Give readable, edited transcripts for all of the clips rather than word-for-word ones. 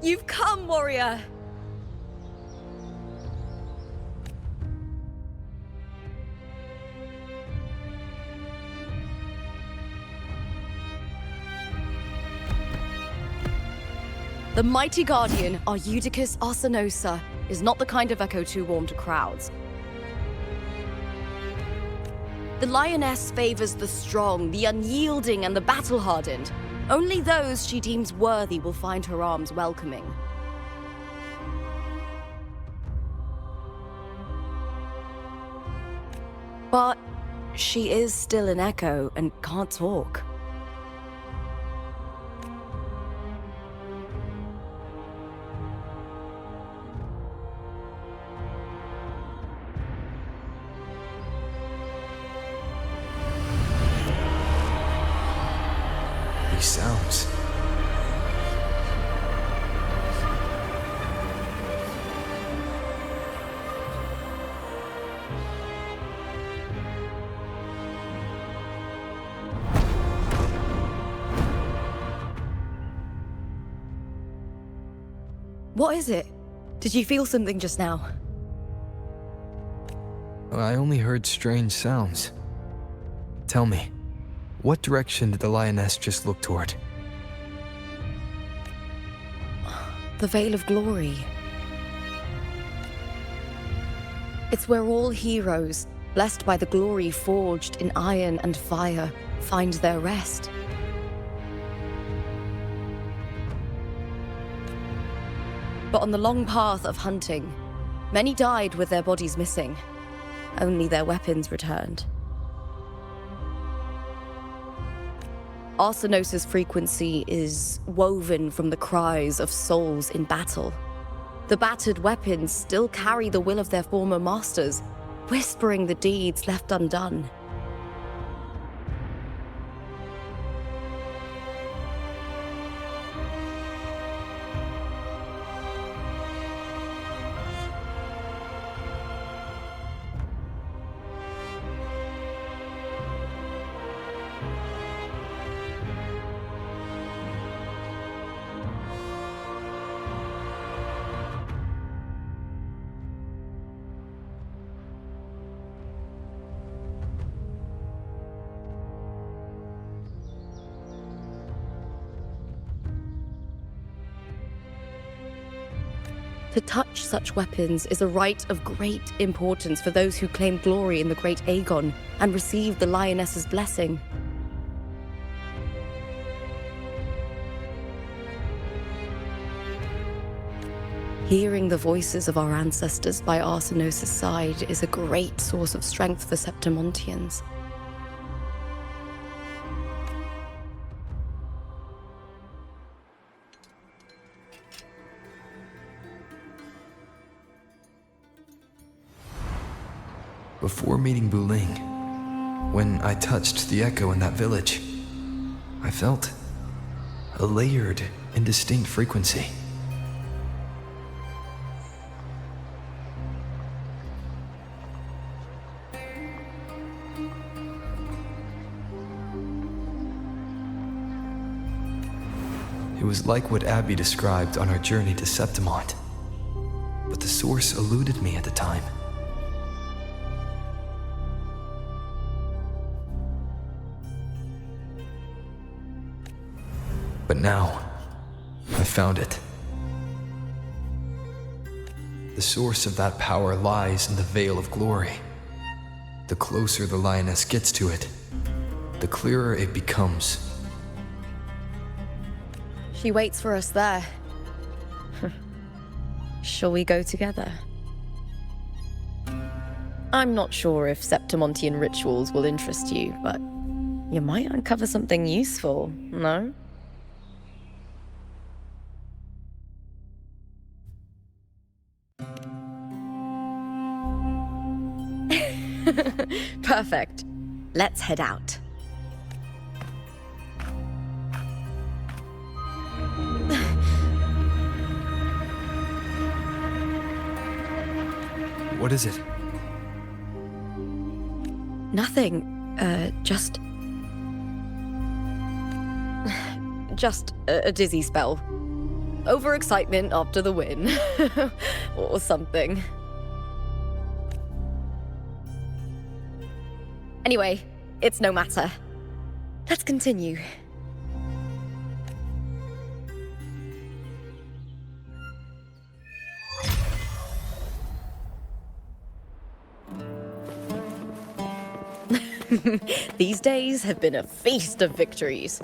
You've come, warrior! The mighty guardian, Arudicus Arsinosa, is not the kind of echo too warm to crowds. The lioness favors the strong, the unyielding, and the battle-hardened. Only those she deems worthy will find her arms welcoming. But she is still an echo and can't talk. These sounds. What is it? Did you feel something just now? I only heard strange sounds. Tell me, what direction did the lioness just look toward? The Veil of Glory. It's where all heroes, blessed by the glory forged in iron and fire, find their rest. But on the long path of hunting, many died with their bodies missing. Only their weapons returned. Arsinosa's frequency is woven from the cries of souls in battle. The battered weapons still carry the will of their former masters, whispering the deeds left undone. To touch such weapons is a rite of great importance for those who claim glory in the great Aegon and receive the lioness's blessing. Hearing the voices of our ancestors by Arsinosa's side is a great source of strength for Septimontians. Before meeting Buling, when I touched the echo in that village, I felt a layered and distinct frequency. It was like what Abby described on our journey to Septimont, but the source eluded me at the time. But now, I found it. The source of that power lies in the Veil of Glory. The closer the lioness gets to it, the clearer it becomes. She waits for us there. Shall we go together? I'm not sure if Septimontian rituals will interest you, but you might uncover something useful, no? Perfect. Let's head out. What is it? Nothing. Just a dizzy spell. overexcitement after the win. Or something. Anyway, it's no matter. Let's continue. These days have been a feast of victories.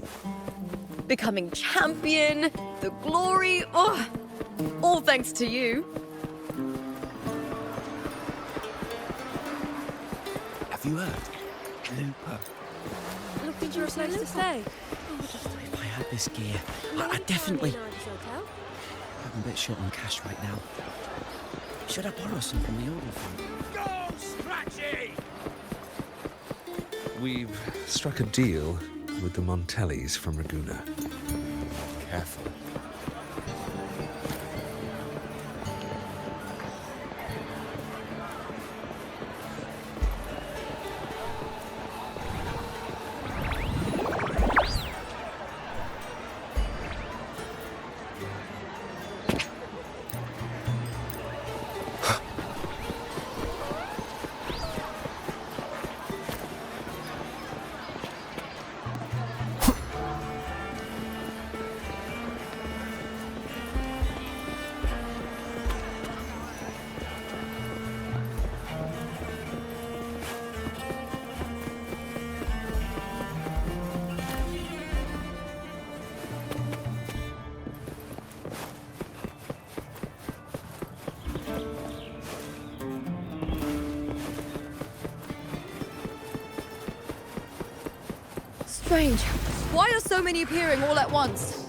Becoming champion, the glory, all thanks to you. Have you heard? Looper. Look, did you have something to say? If I had this gear, I'd definitely... I'm a bit short on cash right now. Should I borrow some from the order fund? Go, Scratchy! We've struck a deal with the Montellis from Raguna. Careful. Strange. Why are so many appearing all at once?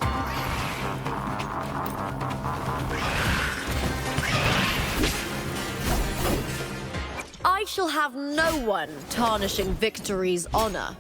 I shall have no one tarnishing victory's honor.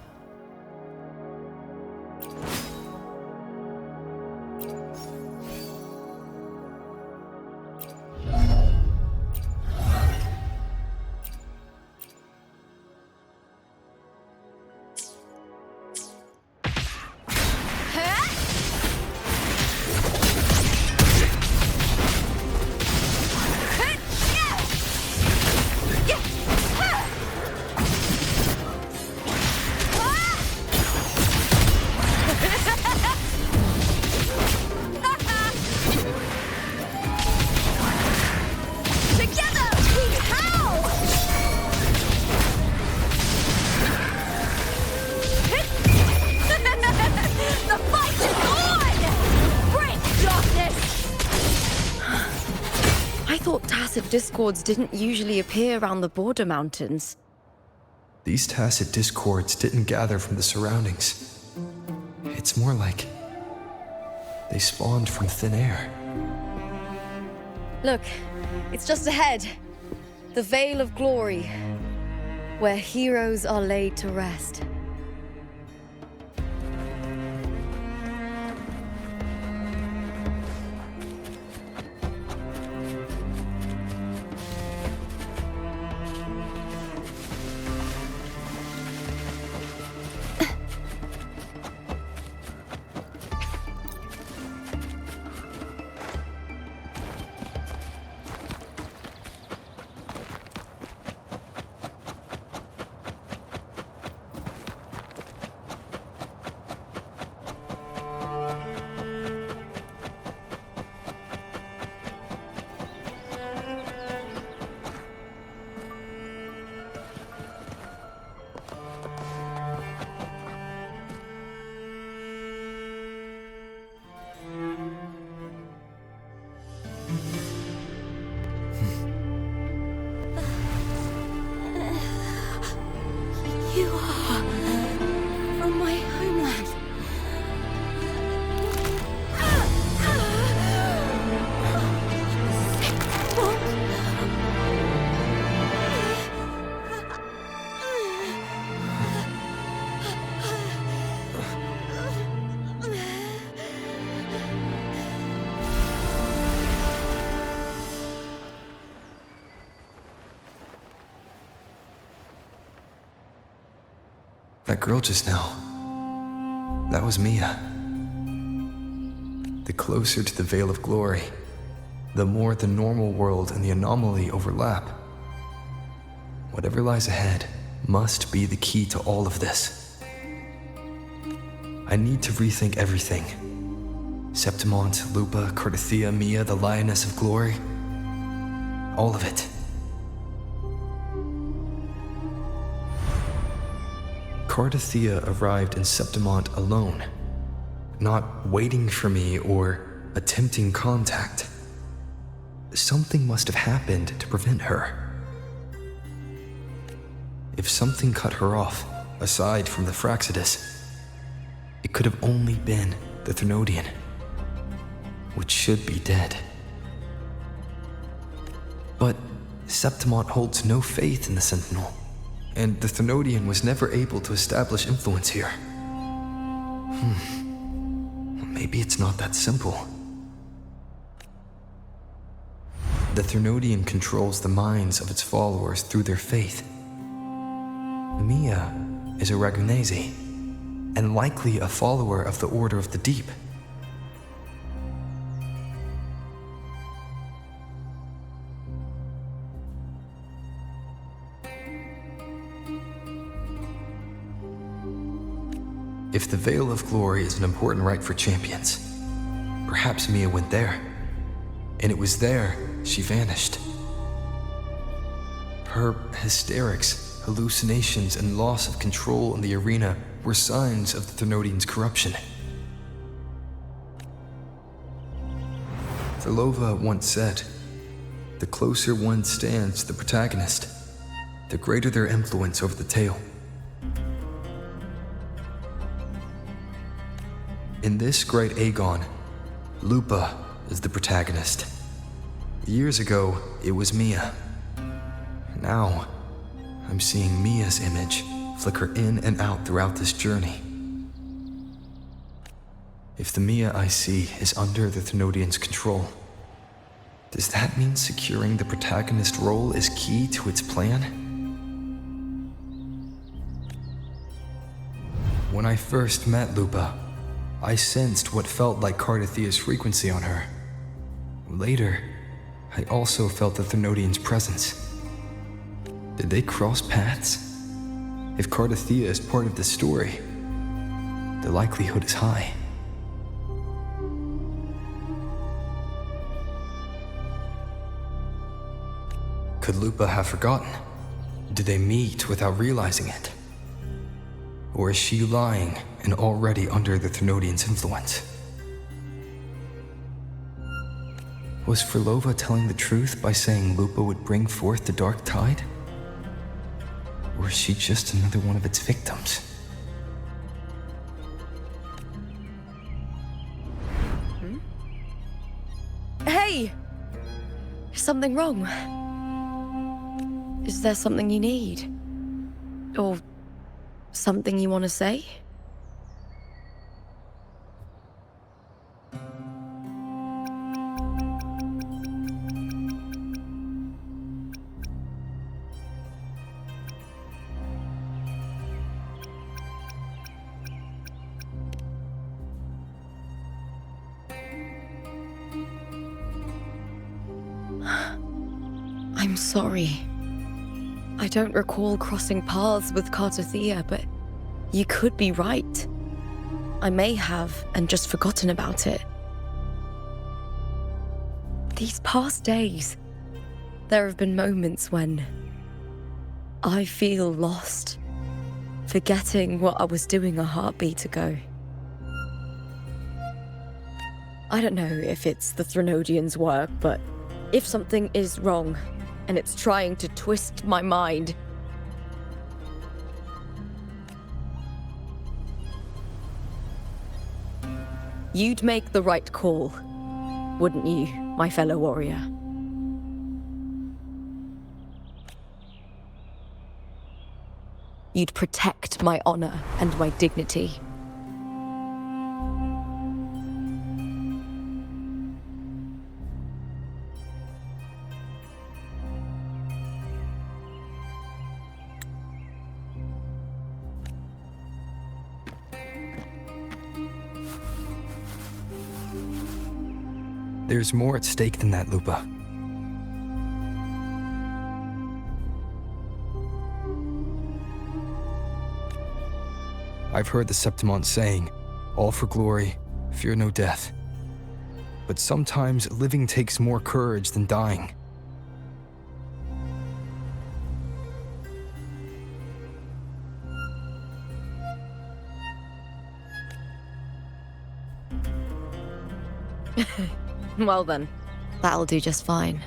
Discords didn't usually appear around the border mountains. These tacit discords didn't gather from the surroundings. It's more like they spawned from thin air. Look, it's just ahead. The Vale of Glory, where heroes are laid to rest. You are from my homeland. That girl just now, that was Mia. the closer to the Veil of Glory, the more the normal world and the anomaly overlap. Whatever lies ahead must be the key to all of this. I need to rethink everything. Septimont, Lupa, Cardathia, Mia, the Lioness of Glory. All of it. Cardathia arrived in Septimont alone, not waiting for me or attempting contact. Something must have happened to prevent her. If something cut her off, aside from the Fraxidus, it could have only been the Thenodian, which should be dead. But Septimont holds no faith in the Sentinel, and the Thenodian was never able to establish influence here. Maybe it's not that simple. The Thenodian controls the minds of its followers through their faith. Mia is a Ragunese, and likely a follower of the Order of the Deep. If the Veil of Glory is an important rite for champions, perhaps Mia went there, and it was there she vanished. Her hysterics, hallucinations, and loss of control in the arena were signs of the Thenodian's corruption. Thelova once said, "The closer one stands to the protagonist, the greater their influence over the tale." In this great Aegon, Lupa is the protagonist. Years ago, it was Mia. Now, I'm seeing Mia's image flicker in and out throughout this journey. If the Mia I see is under the Thenodian's control, does that mean securing the protagonist role is key to its plan? When I first met Lupa, I sensed what felt like Cardathia's frequency on her. Later, I also felt the Thenodian's presence. Did they cross paths? If Cardathia is part of the story, the likelihood is high. Could Lupa have forgotten? Did they meet without realizing it? Or is she lying and already under the Thenodian's influence? Was Frolova telling the truth by saying Lupa would bring forth the Dark Tide? Or is she just another one of its victims? Hey! Is something wrong? Is there something you need? Or something you want to say? I'm sorry. I don't recall crossing paths with Cardathia, but you could be right. I may have and just forgotten about it. These past days, there have been moments when I feel lost, forgetting what I was doing a heartbeat ago. I don't know if it's the Thenodian's work, but if something is wrong, and it's trying to twist my mind, you'd make the right call, wouldn't you, my fellow warrior? You'd protect my honor and my dignity. There's more at stake than that, Lupa. I've heard the Septimont saying, all for glory, fear no death. But sometimes living takes more courage than dying. Well then, that'll do just fine.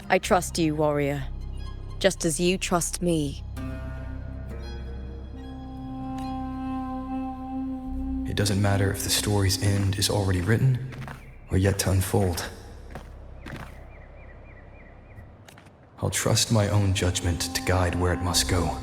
I trust you, warrior. Just as you trust me. It doesn't matter if the story's end is already written or yet to unfold. I'll trust my own judgment to guide where it must go.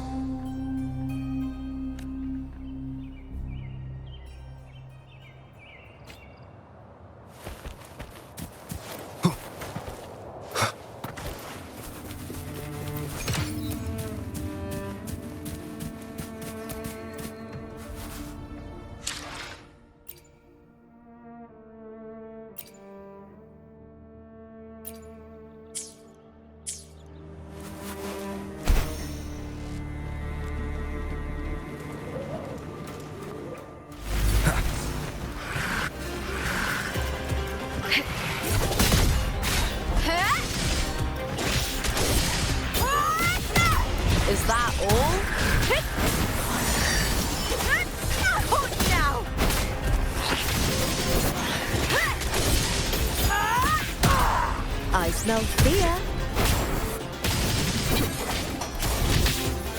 Is that all? Now! I smell fear.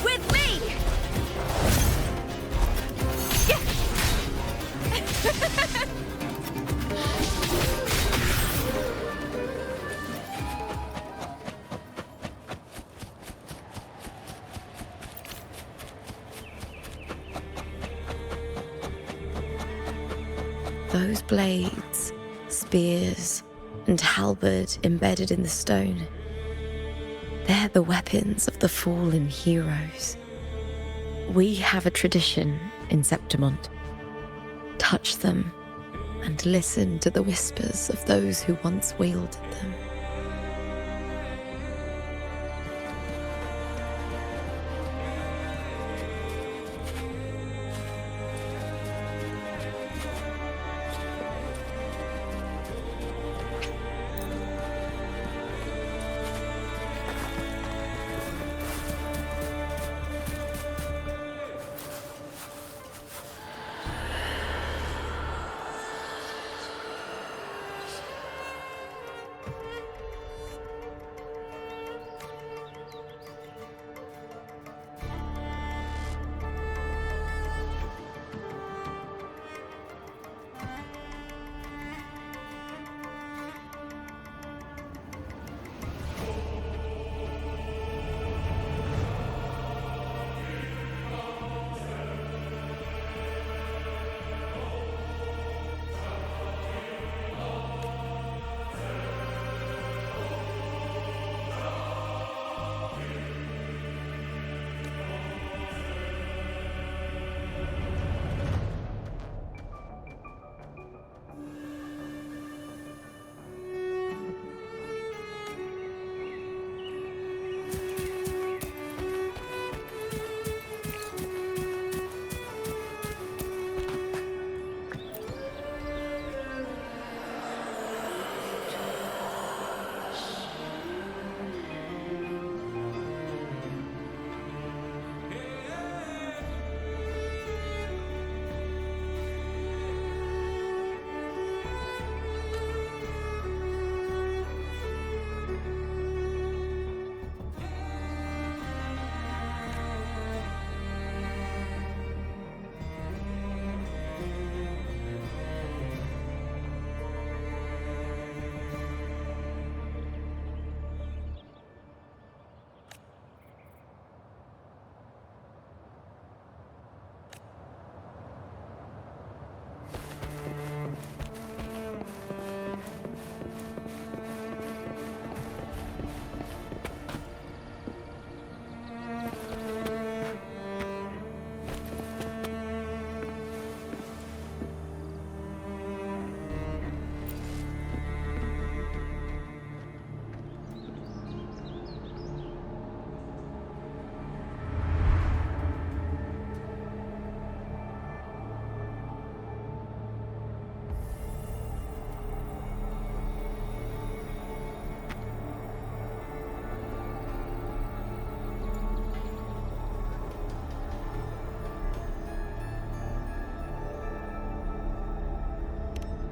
With me! Those blades, spears, and halberd embedded in the stone. They're the weapons of the fallen heroes. We have a tradition in Septimont. Touch them and listen to the whispers of those who once wielded them.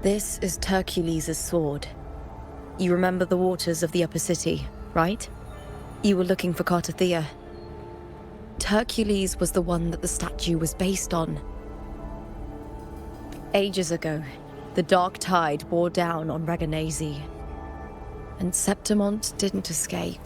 This is Hercules' sword. You remember the waters of the upper city, right? You were looking for Cartathea. Hercules was the one that the statue was based on. Ages ago, the dark tide bore down on Reganese, and Septimont didn't escape.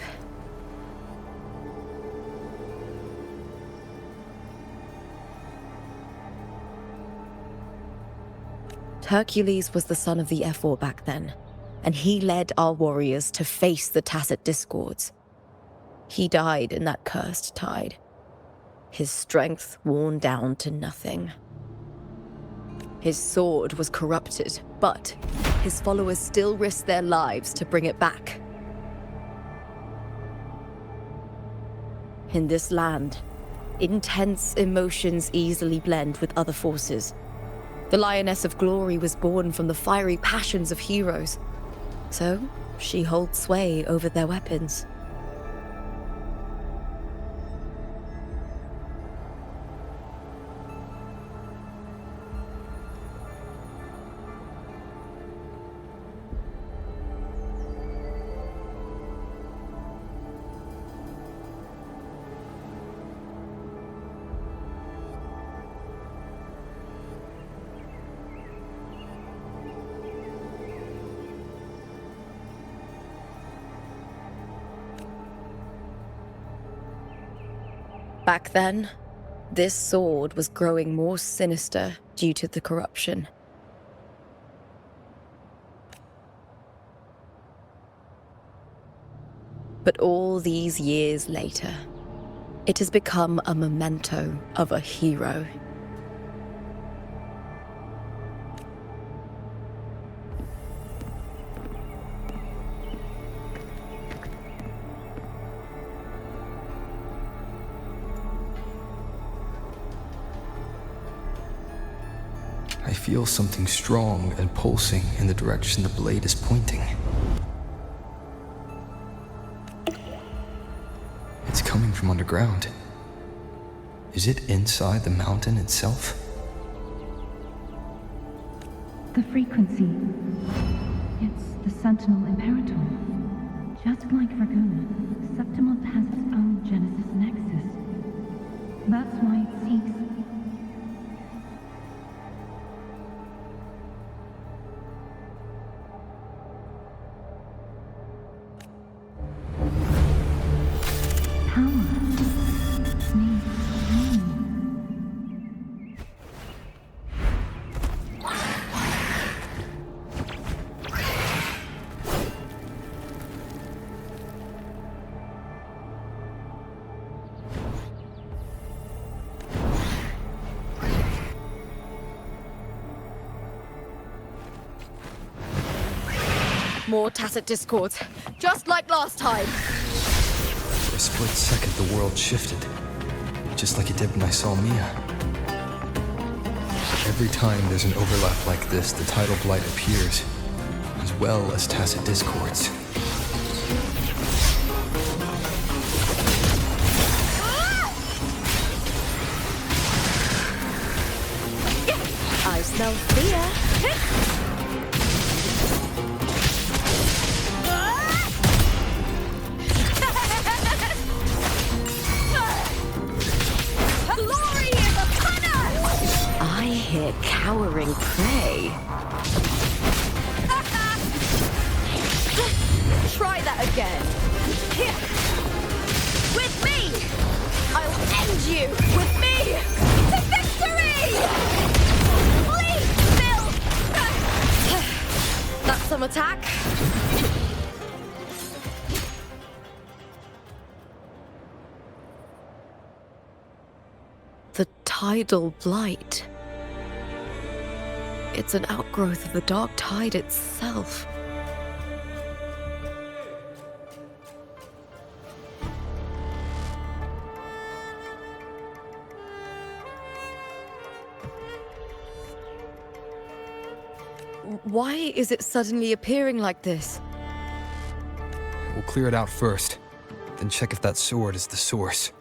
Hercules was the son of the Ephor back then, and he led our warriors to face the Tacit Discords. He died in that cursed tide, his strength worn down to nothing. His sword was corrupted, but his followers still risked their lives to bring it back. In this land, intense emotions easily blend with other forces. The Lioness of Glory was born from the fiery passions of heroes, so she holds sway over their weapons. Back then, this sword was growing more sinister due to the corruption. But all these years later, it has become a memento of a hero. I feel something strong and pulsing in the direction the blade is pointing. It's coming from underground. Is it inside the mountain itself? The frequency. It's the Sentinel Imperator. Just like Dragona, Septimont has its own Genesis Nexus. That's why it seeks. More Tacit Discords, just like last time. For a split second, the world shifted. Just like it did when I saw Mia. Every time there's an overlap like this, the tidal blight appears, as well as Tacit Discords. I smell fear. Glory is upon us! I hear cowering prey. Try that again. Here. With me! I'll end you! With me! To victory! Please, Bill! That's some attack. The tidal blight. It's an outgrowth of the dark tide itself. Why is it suddenly appearing like this? We'll clear it out first, then check if that sword is the source.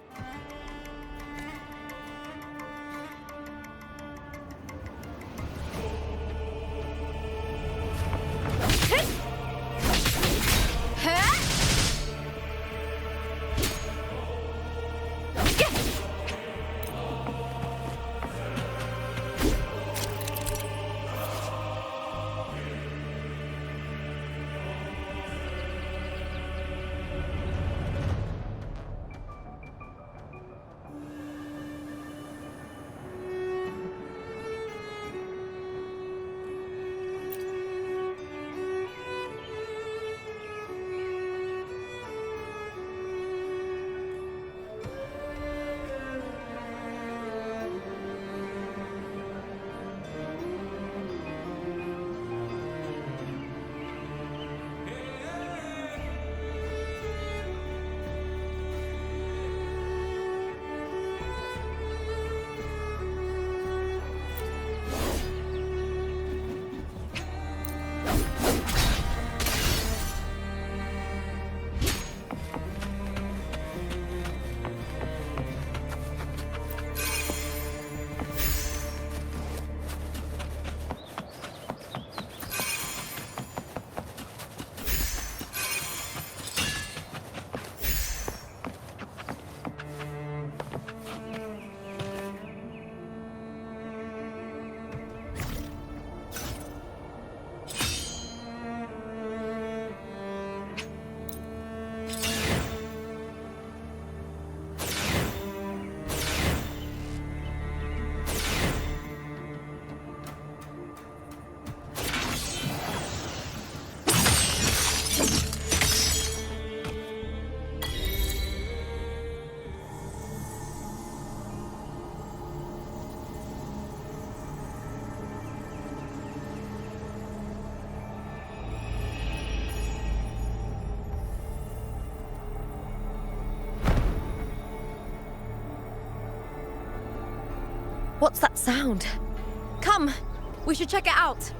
What's that sound? Come! We should check it out!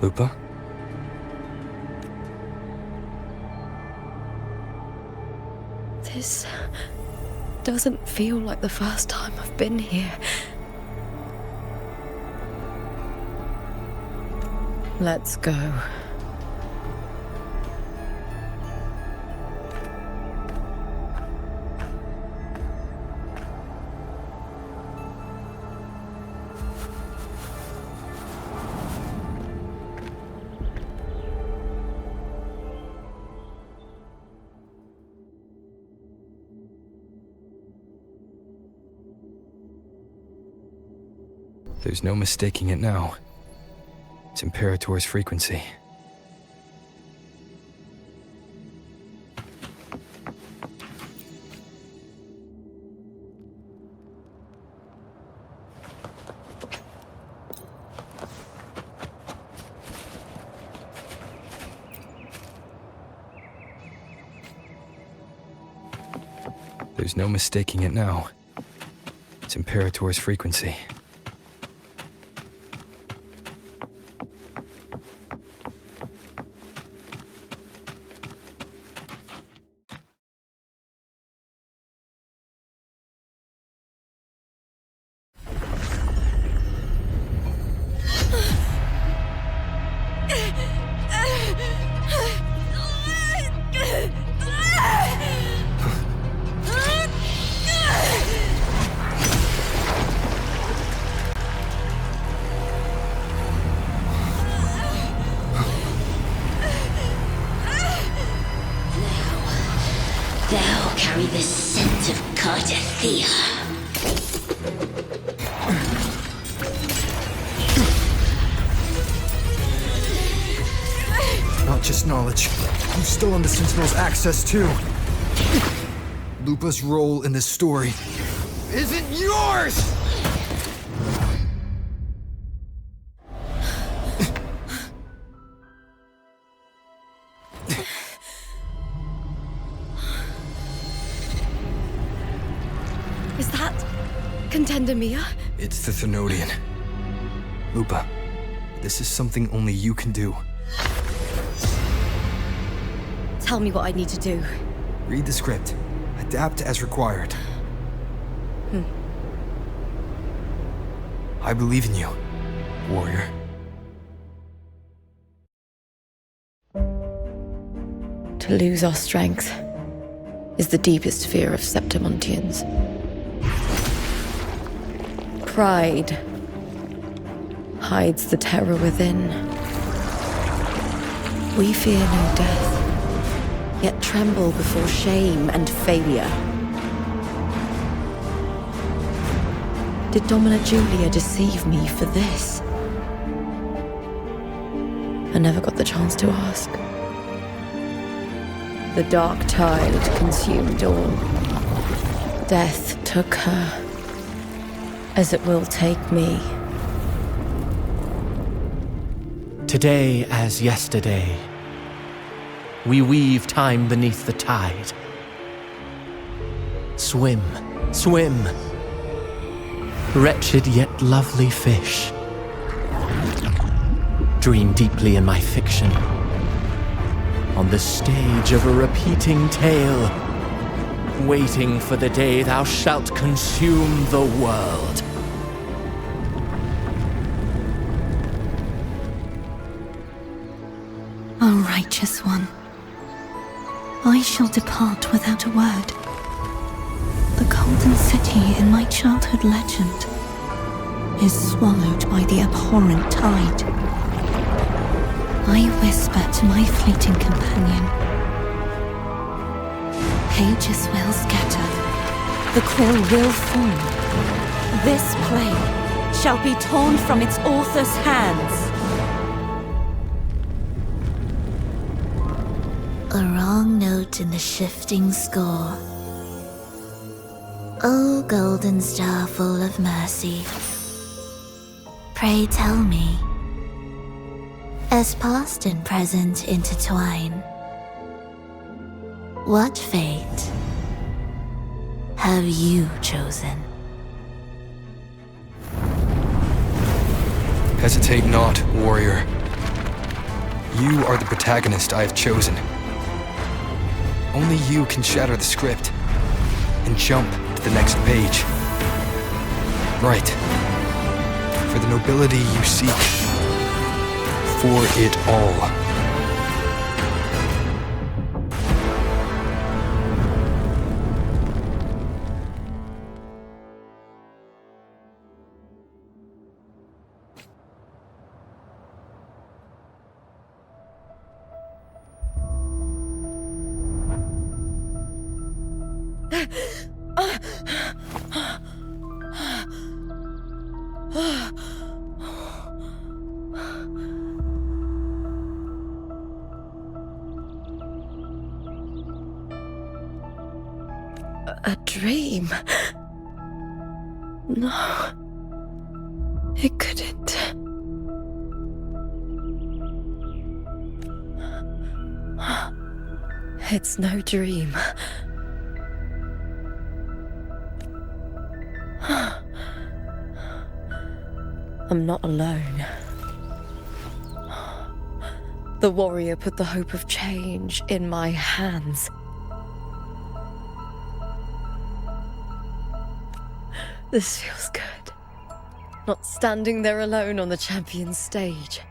Lupa? This doesn't feel like the first time I've been here. Let's go. There's no mistaking it now. It's Imperator's frequency. There's no mistaking it now. It's Imperator's frequency. Thou carry the scent of Cardathea. Not just knowledge. I'm still on the Sentinel's access too. Lupa's role in this story isn't yours! Is that Contender Mia? It's the Thenodian. Lupa, this is something only you can do. Tell me what I need to do. Read the script. Adapt as required. I believe in you, warrior. To lose our strength is the deepest fear of Septimontians. Pride hides the terror within. We fear no death, yet tremble before shame and failure. Did Domina Julia deceive me for this? I never got the chance to ask. The dark tide consumed all. Death took her, as it will take me. Today as yesterday, we weave time beneath the tide. Swim, swim. wretched yet lovely fish. Dream deeply in my fiction, on the stage of a repeating tale, waiting for the day thou shalt consume the world. O righteous one, I shall depart without a word. The golden city in my childhood legend is swallowed by the abhorrent tide. I whisper to my fleeting companion. Pages will scatter, the quill will form. This play shall be torn from its author's hands. A wrong note in the shifting score. O golden star full of mercy, pray tell me, as past and present intertwine, what fate have you chosen? Hesitate not, warrior. You are the protagonist I have chosen. Only you can shatter the script and jump to the next page. Right. For the nobility you seek. For it all. A dream? No. It couldn't. It's no dream. I'm not alone. The warrior put the hope of change in my hands. This feels good. Not standing there alone on the champion's stage.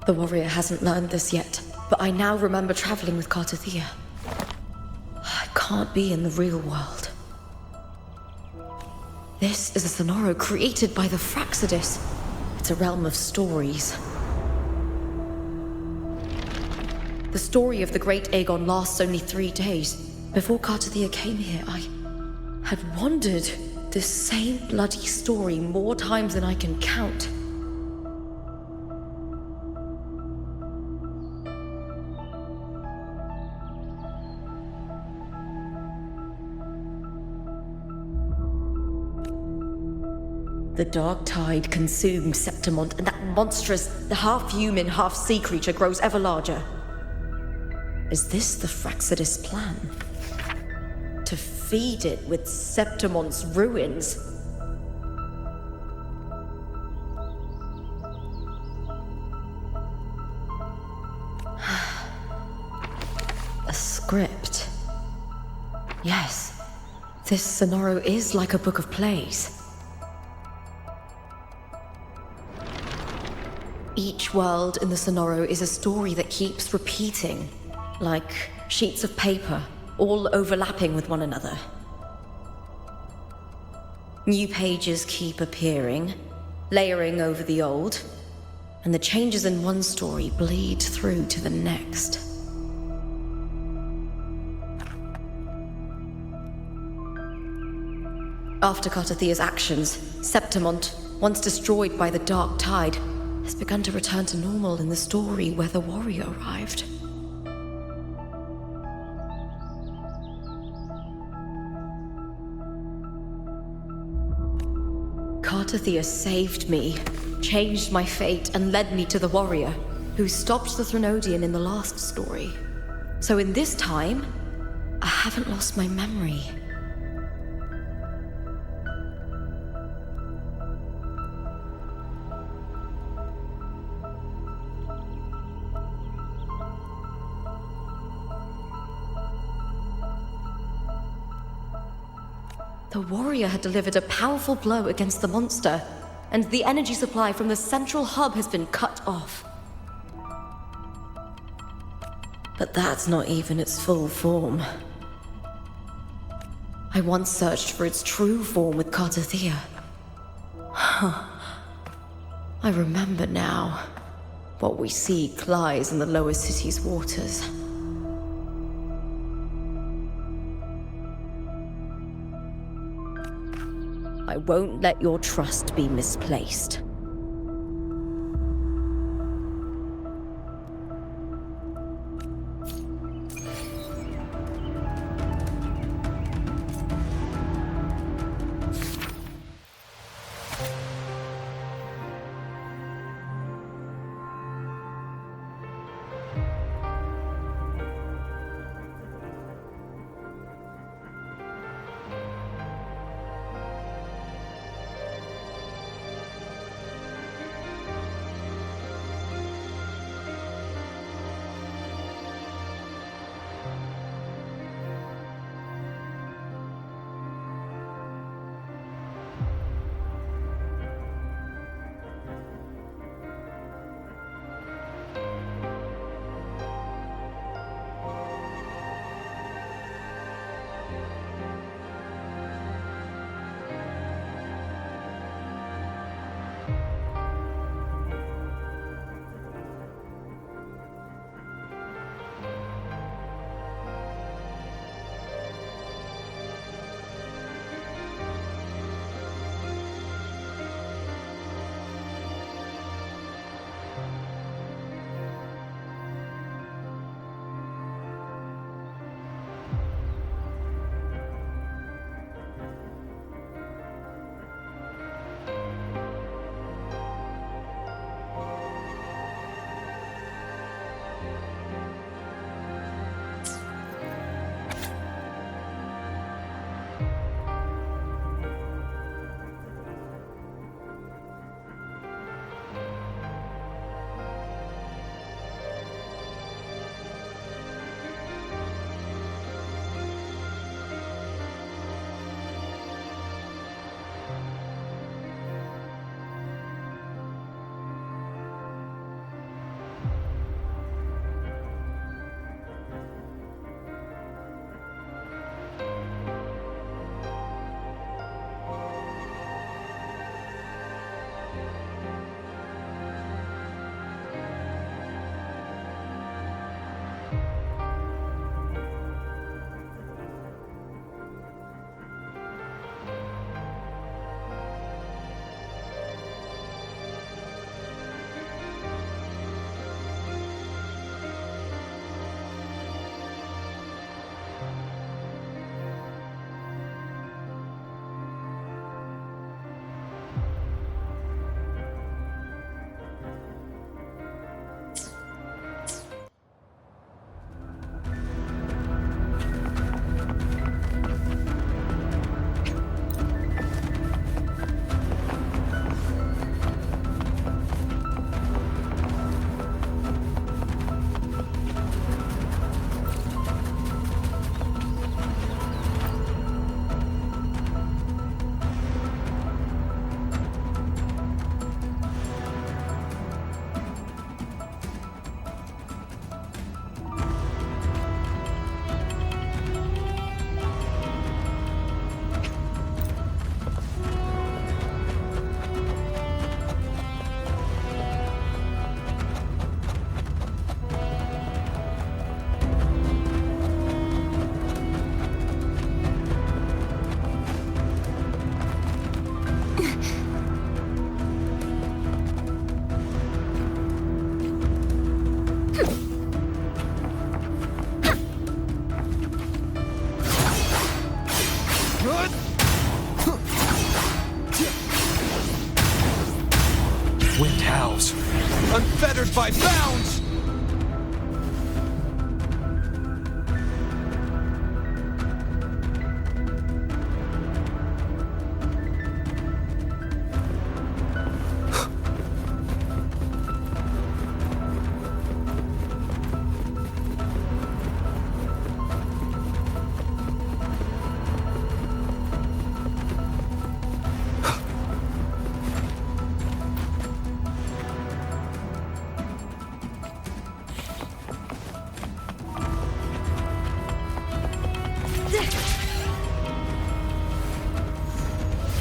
The warrior hasn't learned this yet, but I now remember traveling with Cartathea. I can't be in the real world. This is a Sonoro created by the Fraxidus. It's a realm of stories. The story of the Great Aegon lasts only 3 days. Before Cartathea came here, I had wandered this same bloody story more times than I can count. The dark tide consumed Septimont, and that monstrous, half-human, half-sea creature grows ever larger. Is this the Fraxidus plan? To feed it with Septimont's ruins? A script. Yes, this Sonoro is like a book of plays. Each world in the Sonoro is a story that keeps repeating, like sheets of paper, all overlapping with one another. New pages keep appearing, layering over the old, and the changes in one story bleed through to the next. After Cartathea's actions, Septimont, once destroyed by the dark tide, has begun to return to normal in the story where the warrior arrived. Cartathea saved me, changed my fate, and led me to the warrior, who stopped the Threnodian in the last story. So in this time, I haven't lost my memory. The warrior had delivered a powerful blow against the monster, and the energy supply from the central hub has been cut off. But that's not even its full form. I once searched for its true form with Cartothea. Huh. I remember now. What we seek lies in the lower city's waters. I won't let your trust be misplaced.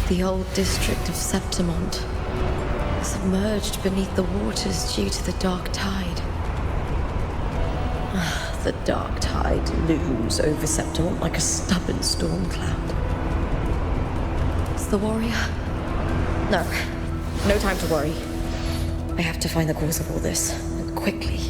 The old district of Septimont, submerged beneath the waters due to the dark tide. The dark tide looms over Septimont like a stubborn storm cloud. It's the warrior. No time to worry. I have to find the cause of all this, and quickly.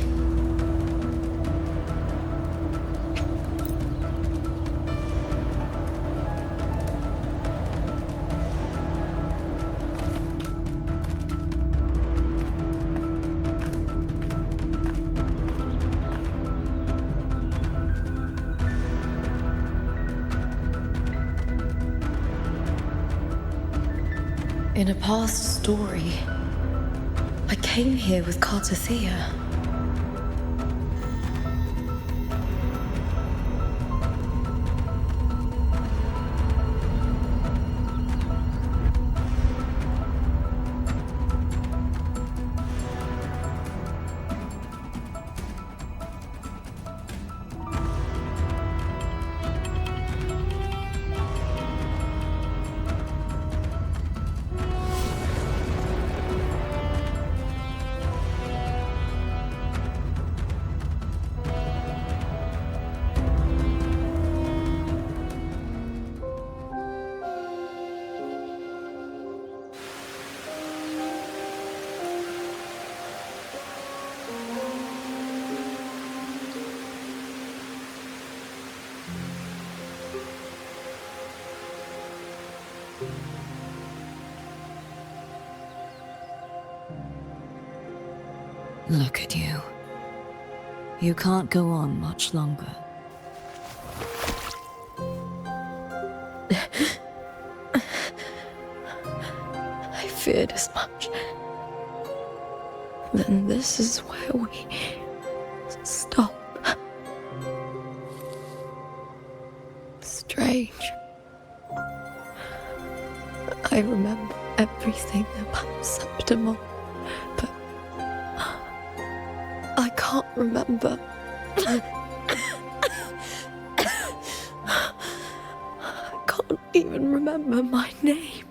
In a past story, I came here with Cartothea. Look at you. You can't go on much longer. I feared as much. Then this is where we stop. Strange. I remember everything about Septimont, but I can't remember. I can't even remember my name.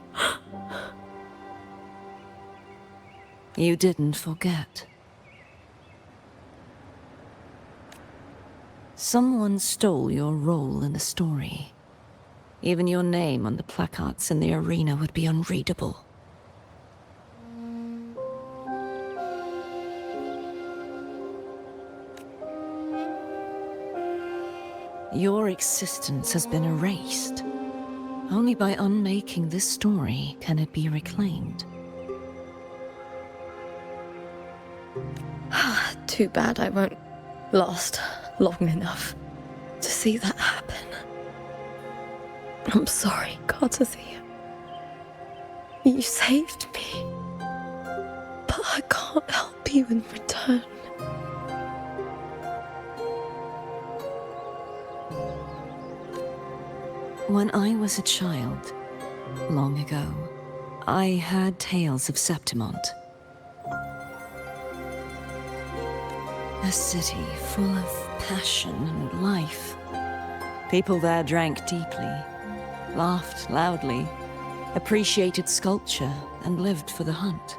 You didn't forget. Someone stole your role in the story. Even your name on the placards in the arena would be unreadable. Your existence has been erased. Only by unmaking this story can it be reclaimed. Too bad I won't last long enough to see that happen. I'm sorry, Cartothea. You saved me, but I can't help you in return. When I was a child, long ago, I heard tales of Septimont. A city full of passion and life. People there drank deeply, laughed loudly, appreciated sculpture, and lived for the hunt.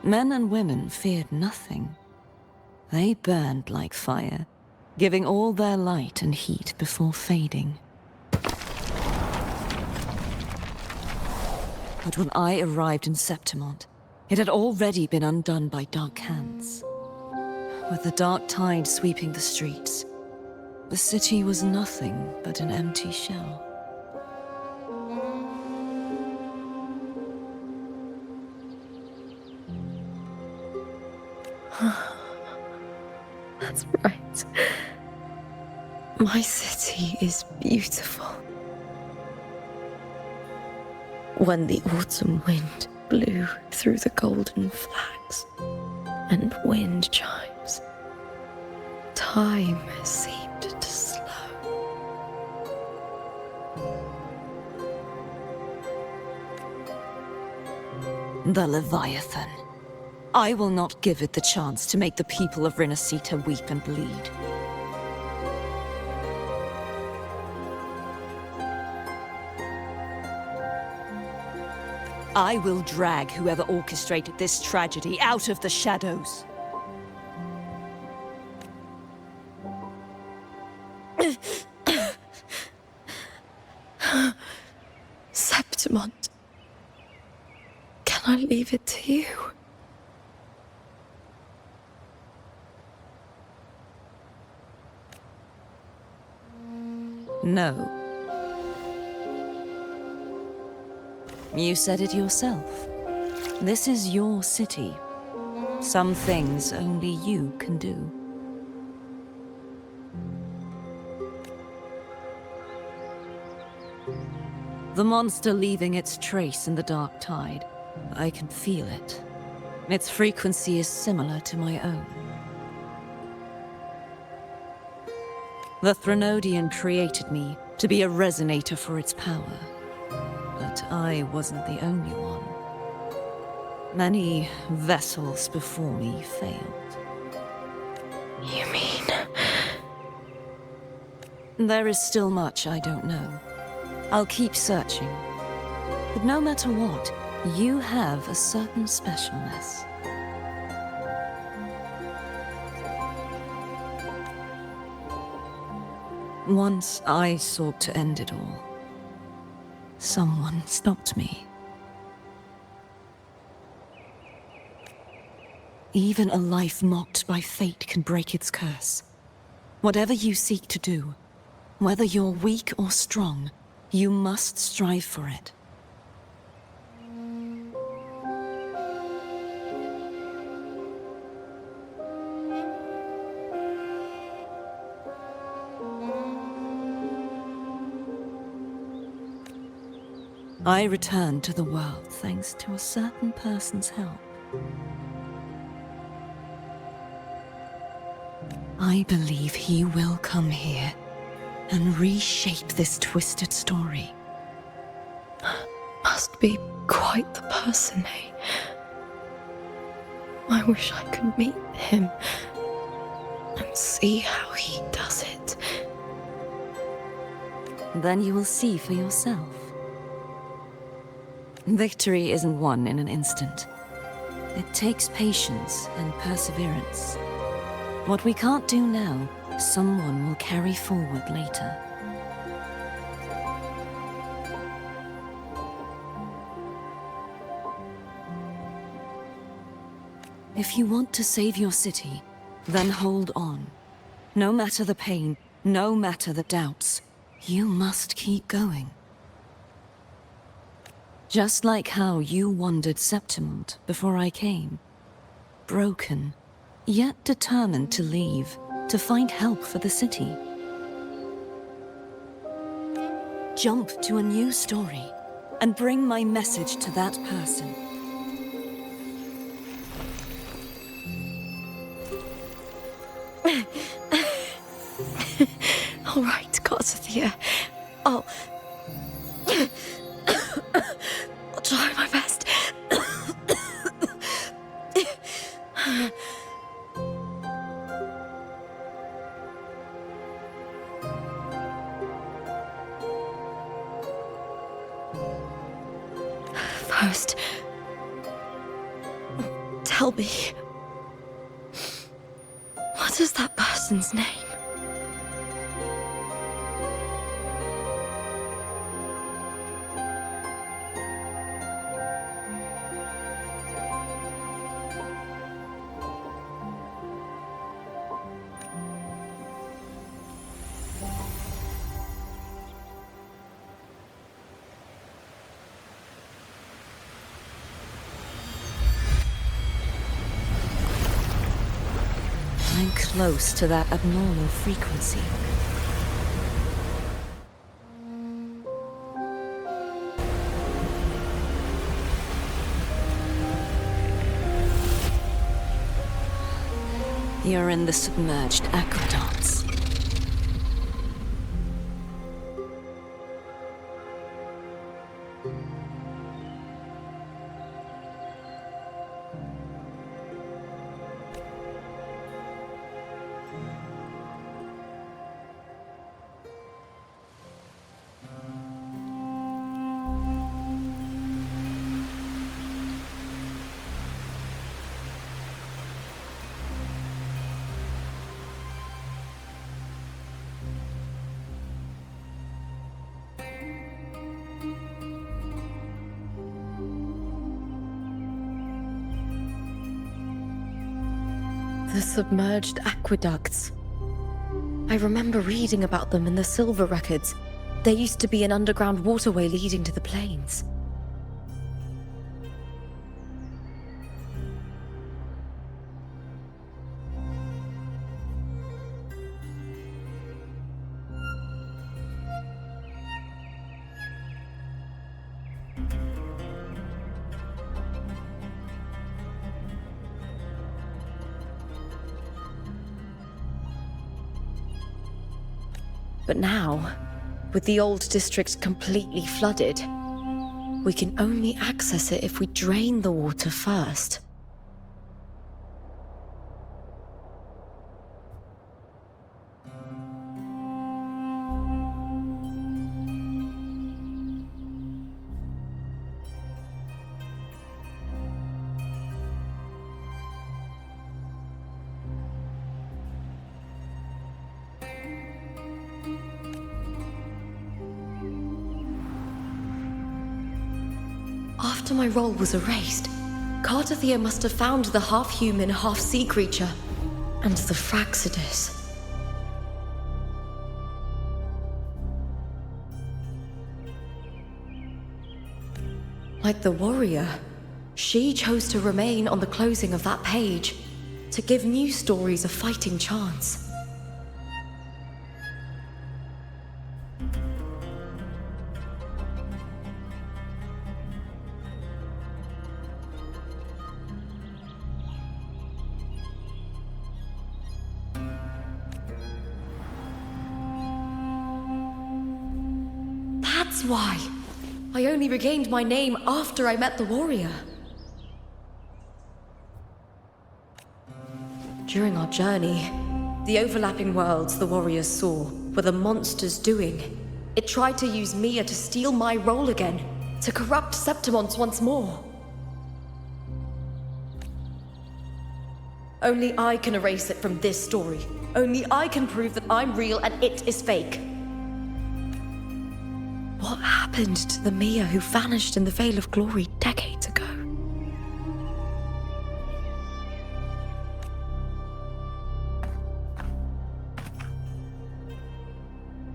Men and women feared nothing. They burned like fire, giving all their light and heat before fading. But when I arrived in Septimont, it had already been undone by dark hands. With the dark tide sweeping the streets, the city was nothing but an empty shell. That's right. My city is beautiful. When the autumn wind blew through the golden flags and wind chimes, time seemed to slow. The Leviathan. I will not give it the chance to make the people of Rinascita weep and bleed. I will drag whoever orchestrated this tragedy out of the shadows. Septimont, can I leave it to you? No. You said it yourself. This is your city. Some things only you can do. The monster leaving its trace in the dark tide. I can feel it. Its frequency is similar to my own. The Threnodian created me to be a resonator for its power. But I wasn't the only one. Many vessels before me failed. You mean? There is still much I don't know. I'll keep searching. But no matter what, you have a certain specialness. Once I sought to end it all. Someone stopped me. Even a life mocked by fate can break its curse. Whatever you seek to do, whether you're weak or strong, you must strive for it. I returned to the world thanks to a certain person's help. I believe he will come here and reshape this twisted story. Must be quite the person, eh? I wish I could meet him and see how he does it. Then you will see for yourself. Victory isn't won in an instant. It takes patience and perseverance. What we can't do now, someone will carry forward later. If you want to save your city, then hold on. No matter the pain, no matter the doubts, you must keep going. Just like how you wandered Septimont before I came. Broken, yet determined to leave, to find help for the city. Jump to a new story, and bring my message to that person. All right, gods of the air. I'll try my best. First, tell me, what is that person's name? I'm close to that abnormal frequency. You're in the submerged aqueducts. The submerged aqueducts. I remember reading about them in the Silver records. There used to be an underground waterway leading to the plains. But now, with the old district completely flooded, we can only access it if we drain the water first. After my role was erased, Cartathea must have found the half-human, half-sea creature, and the Fraxidus. Like the warrior, she chose to remain on the closing of that page, to give new stories a fighting chance. That's why. I only regained my name after I met the warrior. During our journey, the overlapping worlds the warriors saw were the monster's doing. It tried to use Mia to steal my role again, to corrupt Septimons once more. Only I can erase it from this story. Only I can prove that I'm real and it is fake. What happened to the Mia who vanished in the Veil of Glory decades ago?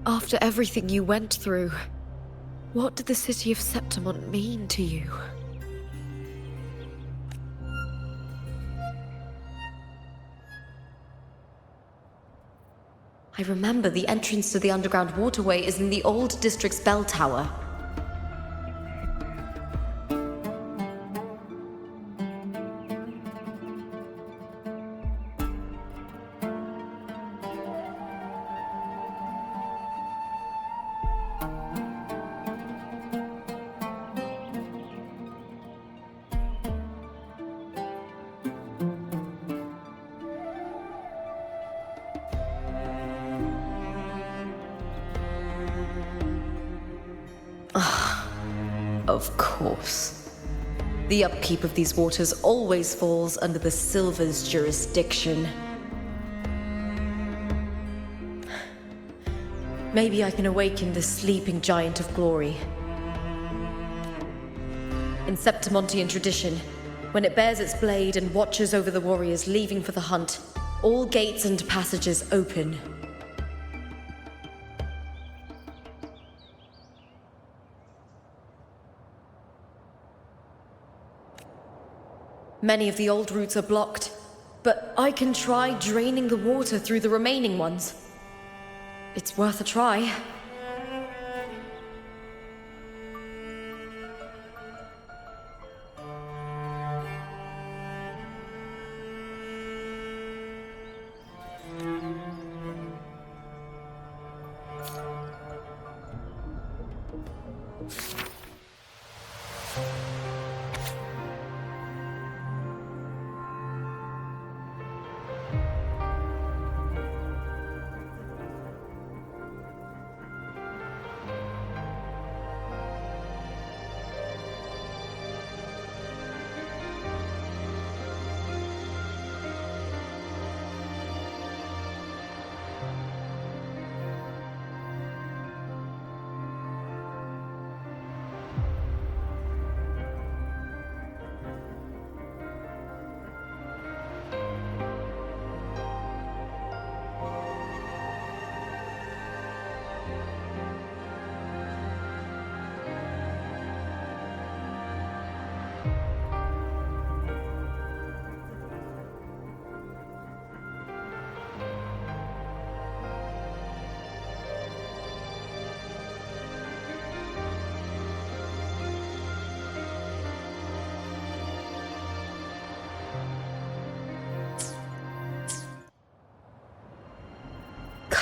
After everything you went through, what did the city of Septimon mean to you? I remember the entrance to the underground waterway is in the old district's bell tower. Of course. The upkeep of these waters always falls under the Silver's jurisdiction. Maybe I can awaken the sleeping giant of glory. In Septimontian tradition, when it bears its blade and watches over the warriors leaving for the hunt, all gates and passages open. Many of the old routes are blocked, but I can try draining the water through the remaining ones. It's worth a try.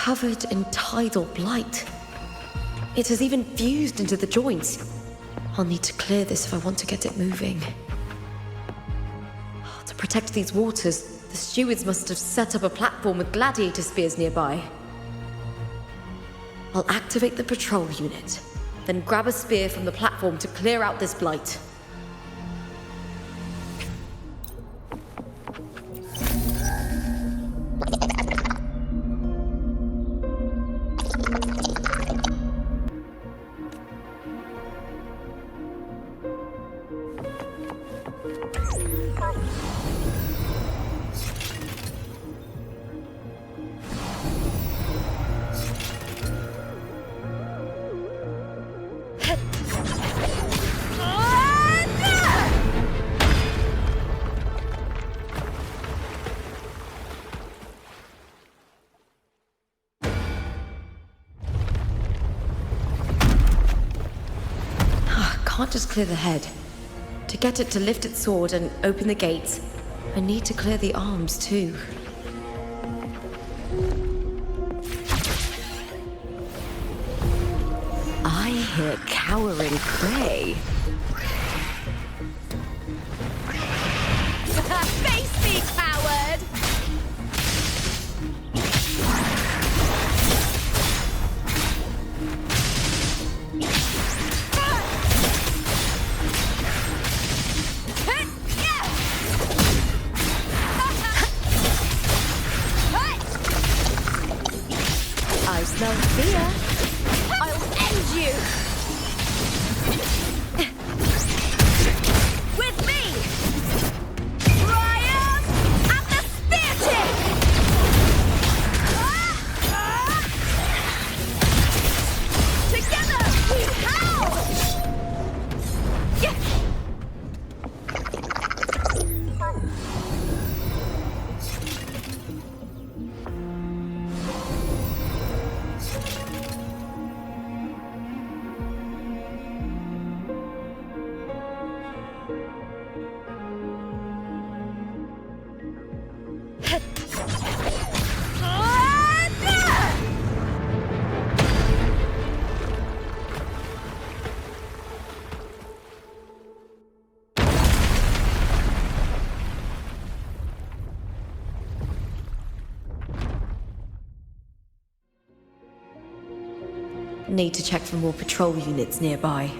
covered in tidal blight. It has even fused into the joints. I'll need to clear this if I want to get it moving. To protect these waters, the stewards must have set up a platform with gladiator spears nearby. I'll activate the patrol unit, then grab a spear from the platform to clear out this blight. Can't just clear the head. To get it to lift its sword and open the gates, I need to clear the arms too. I hear cowering prey. Face me, coward! I smell fear. I'll end you! With me! Triumph at the spear tip! Together we howl! Need to check for more patrol units nearby.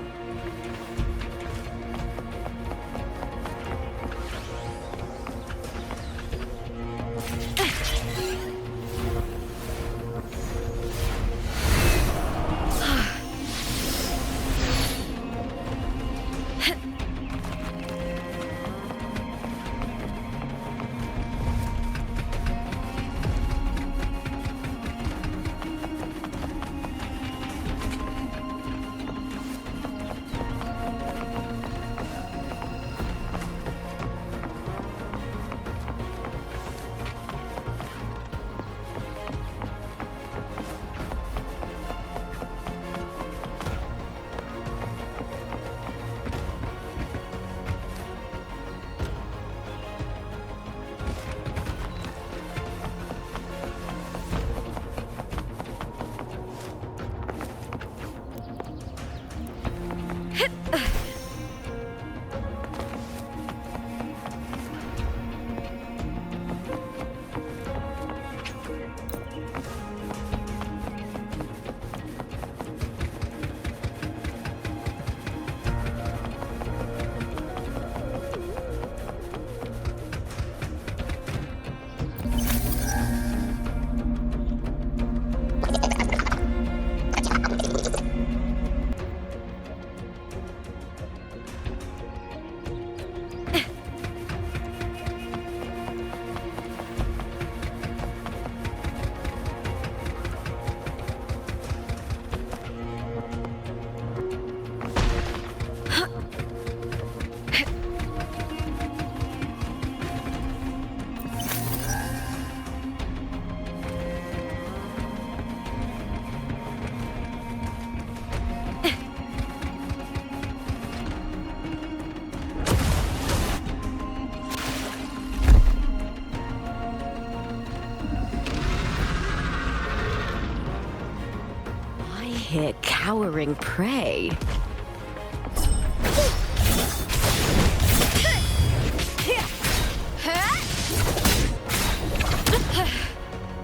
here cowering prey.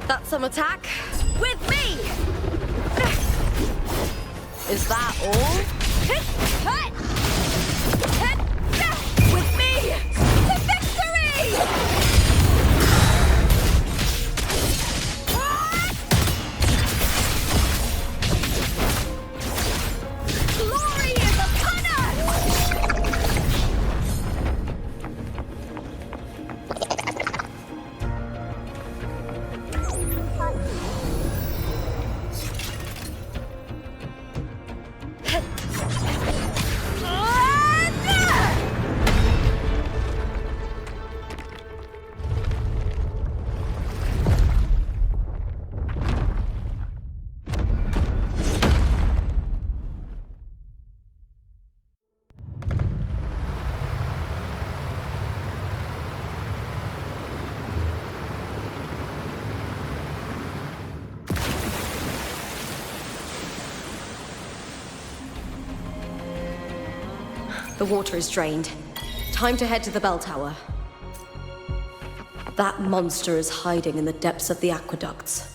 That's some attack. With me! Is that all? With me! To victory! Glory is upon us! The water is drained. Time to head to the bell tower. That monster is hiding in the depths of the aqueducts.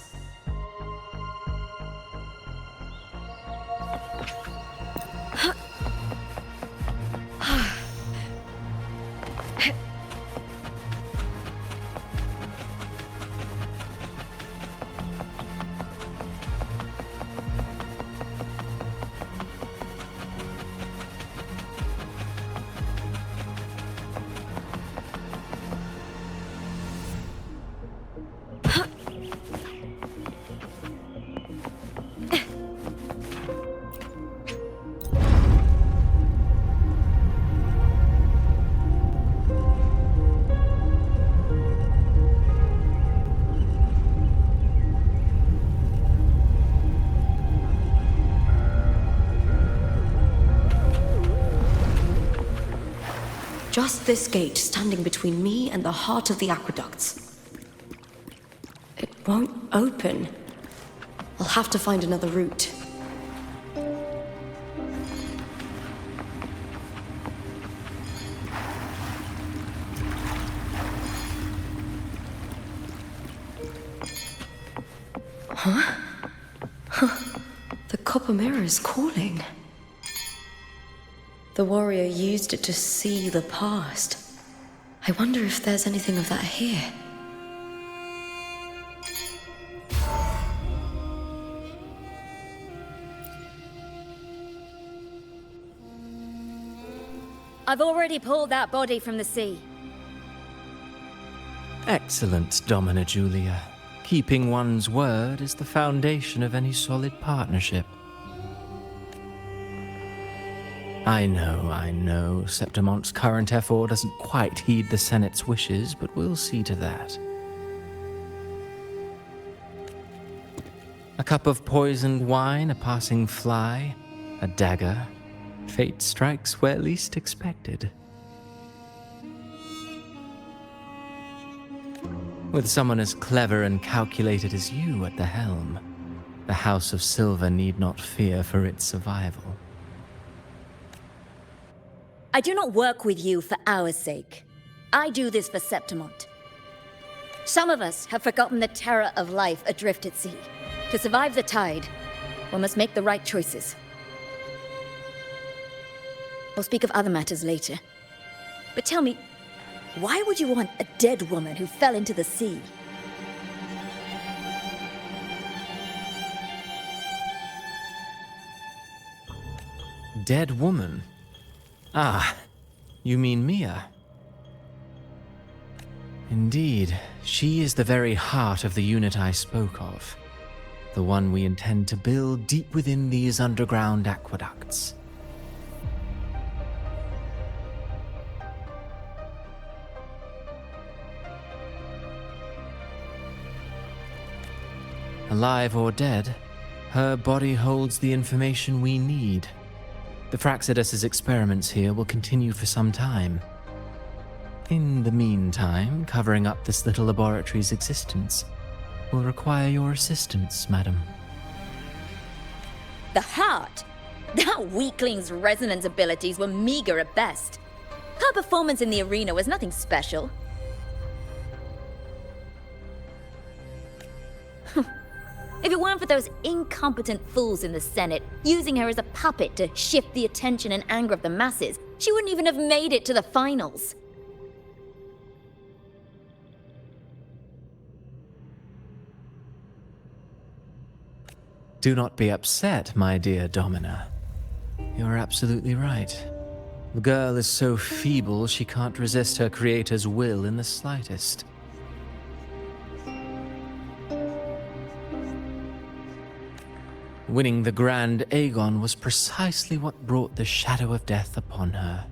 Just this gate standing between me and the heart of the aqueducts. It won't open. I'll have to find another route. The copper mirror is calling. The warrior used it to see the past. I wonder if there's anything of that here. I've already pulled that body from the sea. Excellent, Domina Julia. Keeping one's word is the foundation of any solid partnership. I know, Septimonte's current effort doesn't quite heed the Senate's wishes, but we'll see to that. A cup of poisoned wine, a passing fly, a dagger. Fate strikes where least expected. With someone as clever and calculated as you at the helm, the House of Silver need not fear for its survival. I do not work with you for our sake. I do this for Septimont. Some of us have forgotten the terror of life adrift at sea. To survive the tide, one must make the right choices. We'll speak of other matters later. But tell me, why would you want a dead woman who fell into the sea? Dead woman? Ah, you mean Mia? Indeed, she is the very heart of the unit I spoke of. The one we intend to build deep within these underground aqueducts. Alive or dead, her body holds the information we need. The Fraxidus's experiments here will continue for some time. In the meantime, covering up this little laboratory's existence will require your assistance, madam. The heart? That weakling's resonance abilities were meager at best. Her performance in the arena was nothing special. If it weren't for those incompetent fools in the Senate using her as a puppet to shift the attention and anger of the masses, she wouldn't even have made it to the finals. Do not be upset, my dear Domina. You're absolutely right. The girl is so feeble she can't resist her creator's will in the slightest. Winning the Grand Aegon was precisely what brought the shadow of death upon her.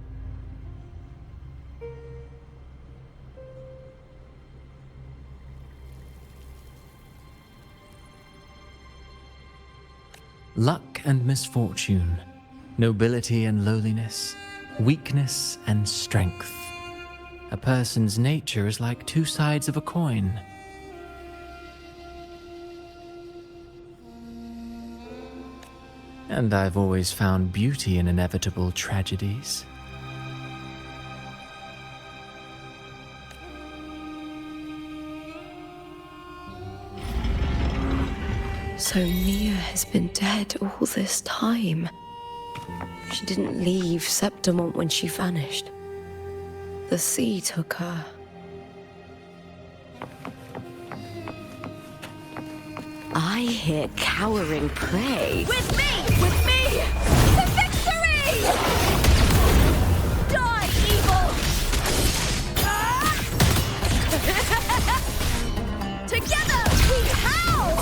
Luck and misfortune, nobility and lowliness, weakness and strength. A person's nature is like two sides of a coin. And I've always found beauty in inevitable tragedies. So Mia has been dead all this time. She didn't leave Septimont when she vanished. The sea took her. I hear cowering prey. With me! With me! To victory! Die, evil! Together we howl!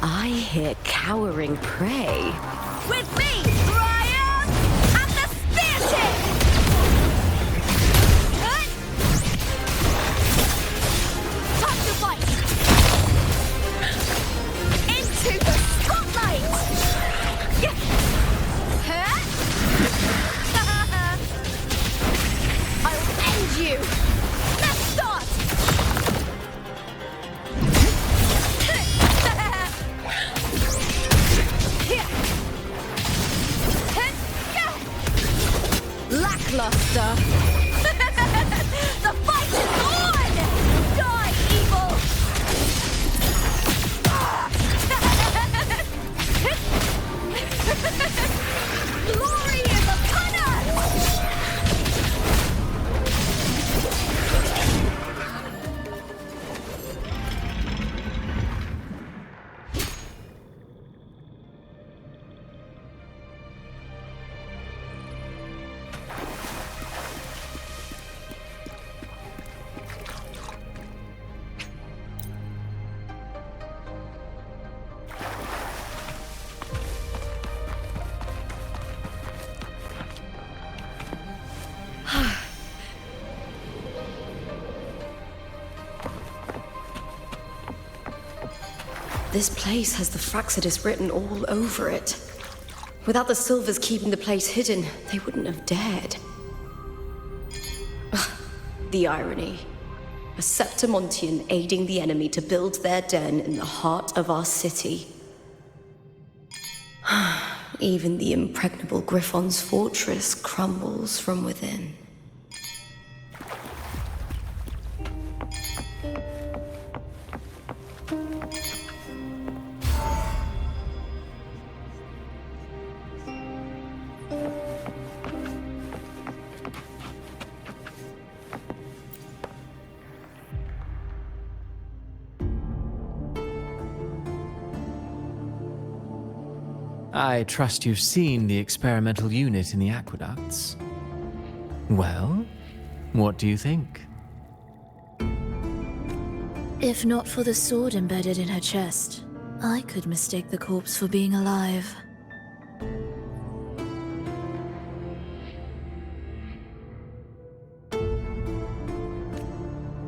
I hear cowering prey. With me, Brian! And the spear tip! Time to fight! Into the spotlight! I'll end you! Let's start! Lackluster. The fight is on! Die, evil! Glory is upon us! This place has the Fraxidus written all over it. Without the Silvers keeping the place hidden, they wouldn't have dared. Ugh, the irony. A Septimontian aiding the enemy to build their den in the heart of our city. Even the impregnable Griffon's fortress crumbles from within. I trust you've seen the experimental unit in the aqueducts. Well, what do you think? If not for the sword embedded in her chest, I could mistake the corpse for being alive.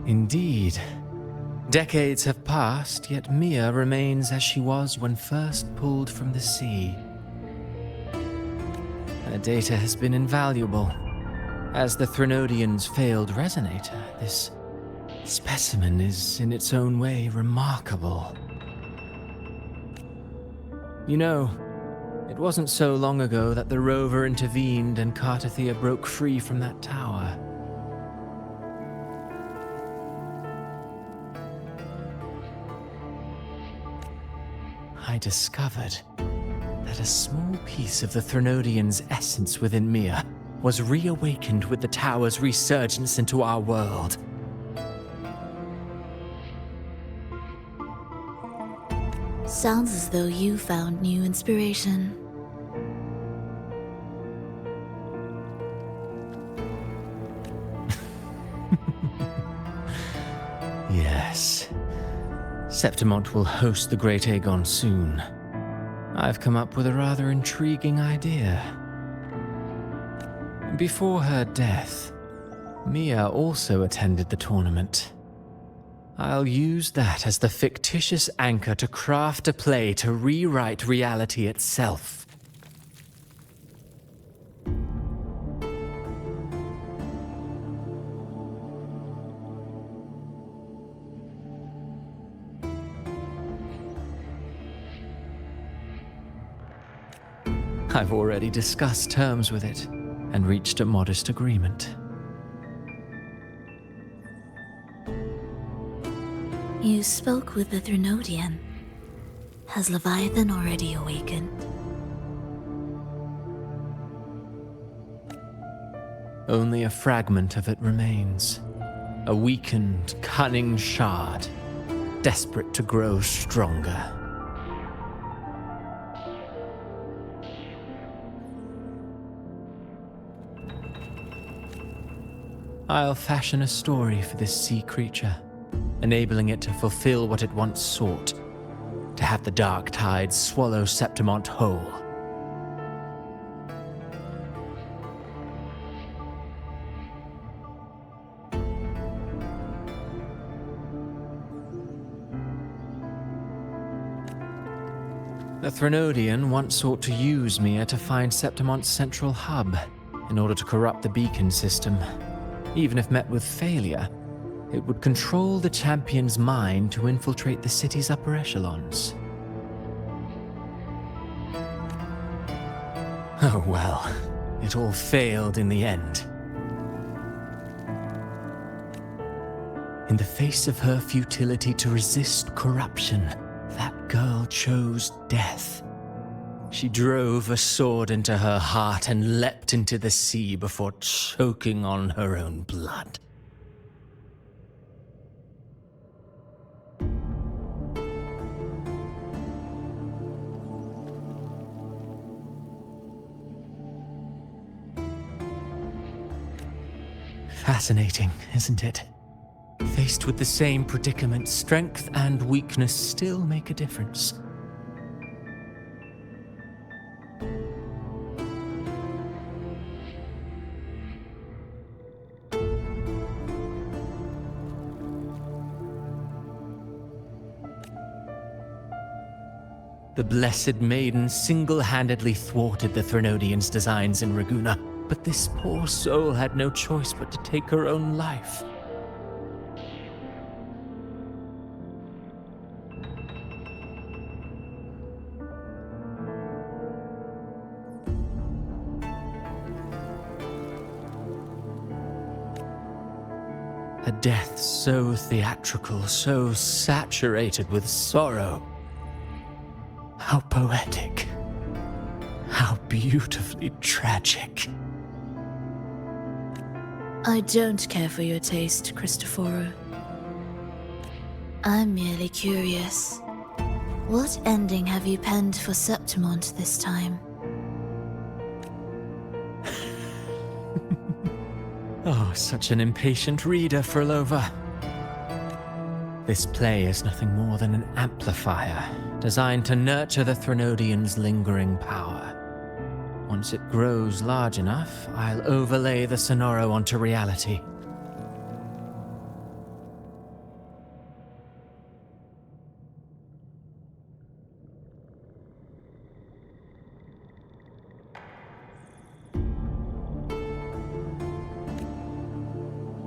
Indeed. Decades have passed, yet Mia remains as she was when first pulled from the sea. Her data has been invaluable. As the Threnodian's failed resonator, this specimen is in its own way remarkable. You know, it wasn't so long ago that the rover intervened and Cartathea broke free from that tower. I discovered that a small piece of the Threnodian's essence within Mia was reawakened with the tower's resurgence into our world. Sounds as though you found new inspiration. Yes. Septimont will host the Great Aegon soon. I've come up with a rather intriguing idea. Before her death, Mia also attended the tournament. I'll use that as the fictitious anchor to craft a play to rewrite reality itself. I've already discussed terms with it and reached a modest agreement. You spoke with the Threnodian. Has Leviathan already awakened? Only a fragment of it remains. A weakened, cunning shard, desperate to grow stronger. I'll fashion a story for this sea creature, enabling it to fulfill what it once sought, to have the dark tides swallow Septimont whole. The Threnodian once sought to use Mia to find Septimont's central hub in order to corrupt the beacon system. Even if met with failure, it would control the champion's mind to infiltrate the city's upper echelons. Oh well, it all failed in the end. In the face of her futility to resist corruption, that girl chose death. She drove a sword into her heart and leapt into the sea before choking on her own blood. Fascinating, isn't it? Faced with the same predicament, strength and weakness still make a difference. The Blessed Maiden single-handedly thwarted the Threnodian's designs in Raguna, but this poor soul had no choice but to take her own life. A death so theatrical, so saturated with sorrow. How poetic. How beautifully tragic. I don't care for your taste, Cristoforo. I'm merely curious. What ending have you penned for Septimont this time? Oh, such an impatient reader, Frolova. This play is nothing more than an amplifier designed to nurture the Threnodian's lingering power. Once it grows large enough, I'll overlay the Sonoro onto reality.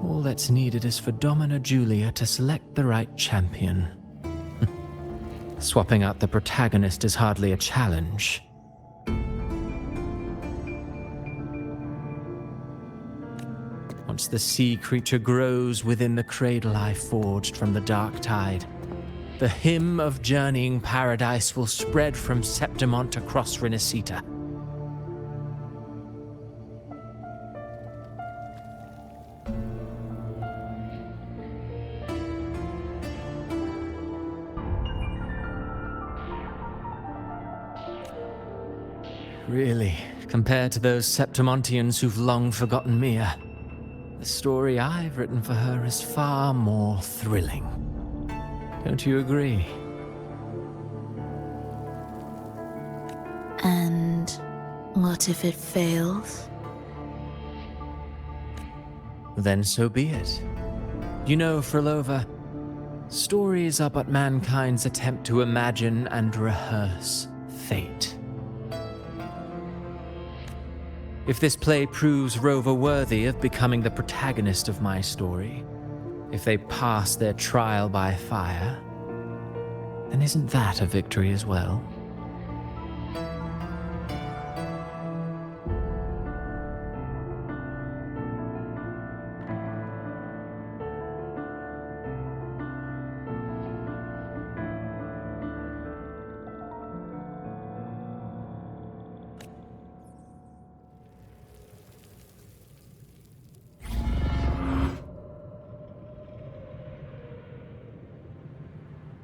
All that's needed is for Domina Julia to select the right champion. Swapping out the protagonist is hardly a challenge. Once the sea creature grows within the cradle I forged from the dark tide, the hymn of journeying paradise will spread from Septimont across Rinascita. Really, compared to those Septimontians who've long forgotten Mia, the story I've written for her is far more thrilling. Don't you agree? And what if it fails? Then so be it. You know, Frolova, stories are but mankind's attempt to imagine and rehearse fate. If this play proves Rover worthy of becoming the protagonist of my story, if they pass their trial by fire, then isn't that a victory as well?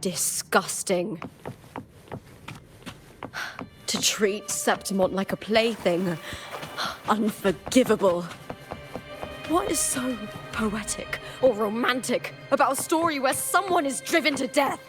Disgusting. To treat Septimont like a plaything. Unforgivable. What is so poetic or romantic about a story where someone is driven to death?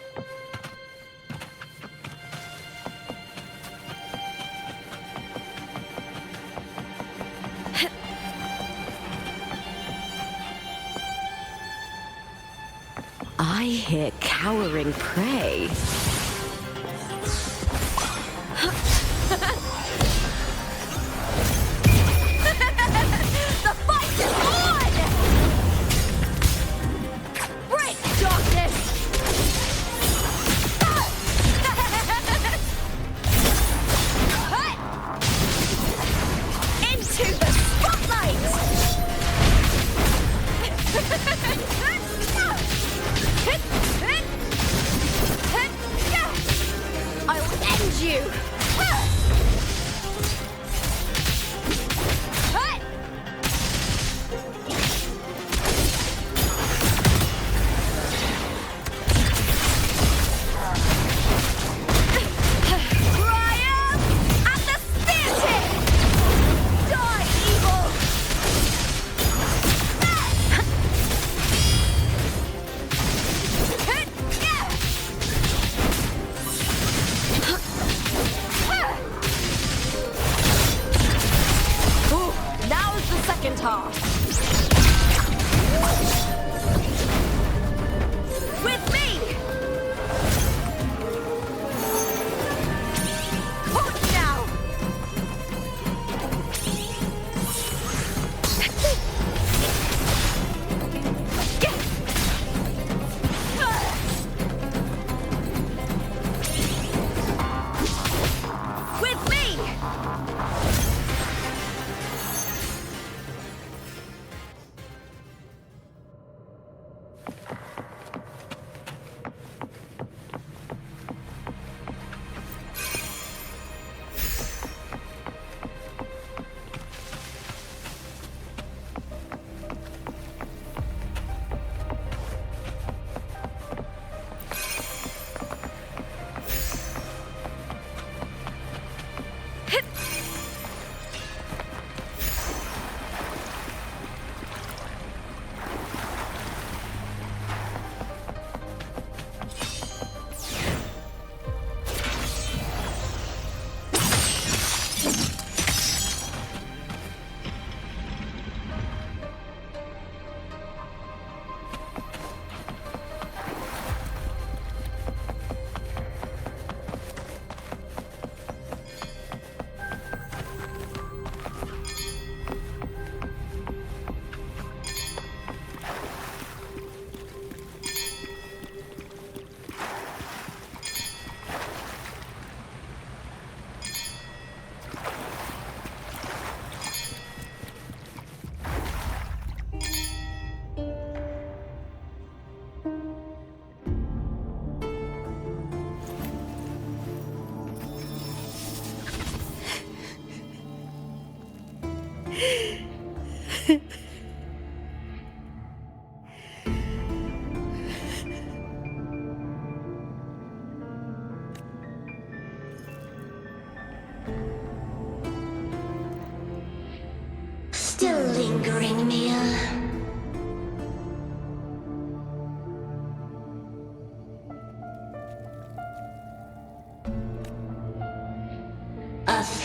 I hear cowering prey. The fight is on! Break, darkness! Into the spotlight!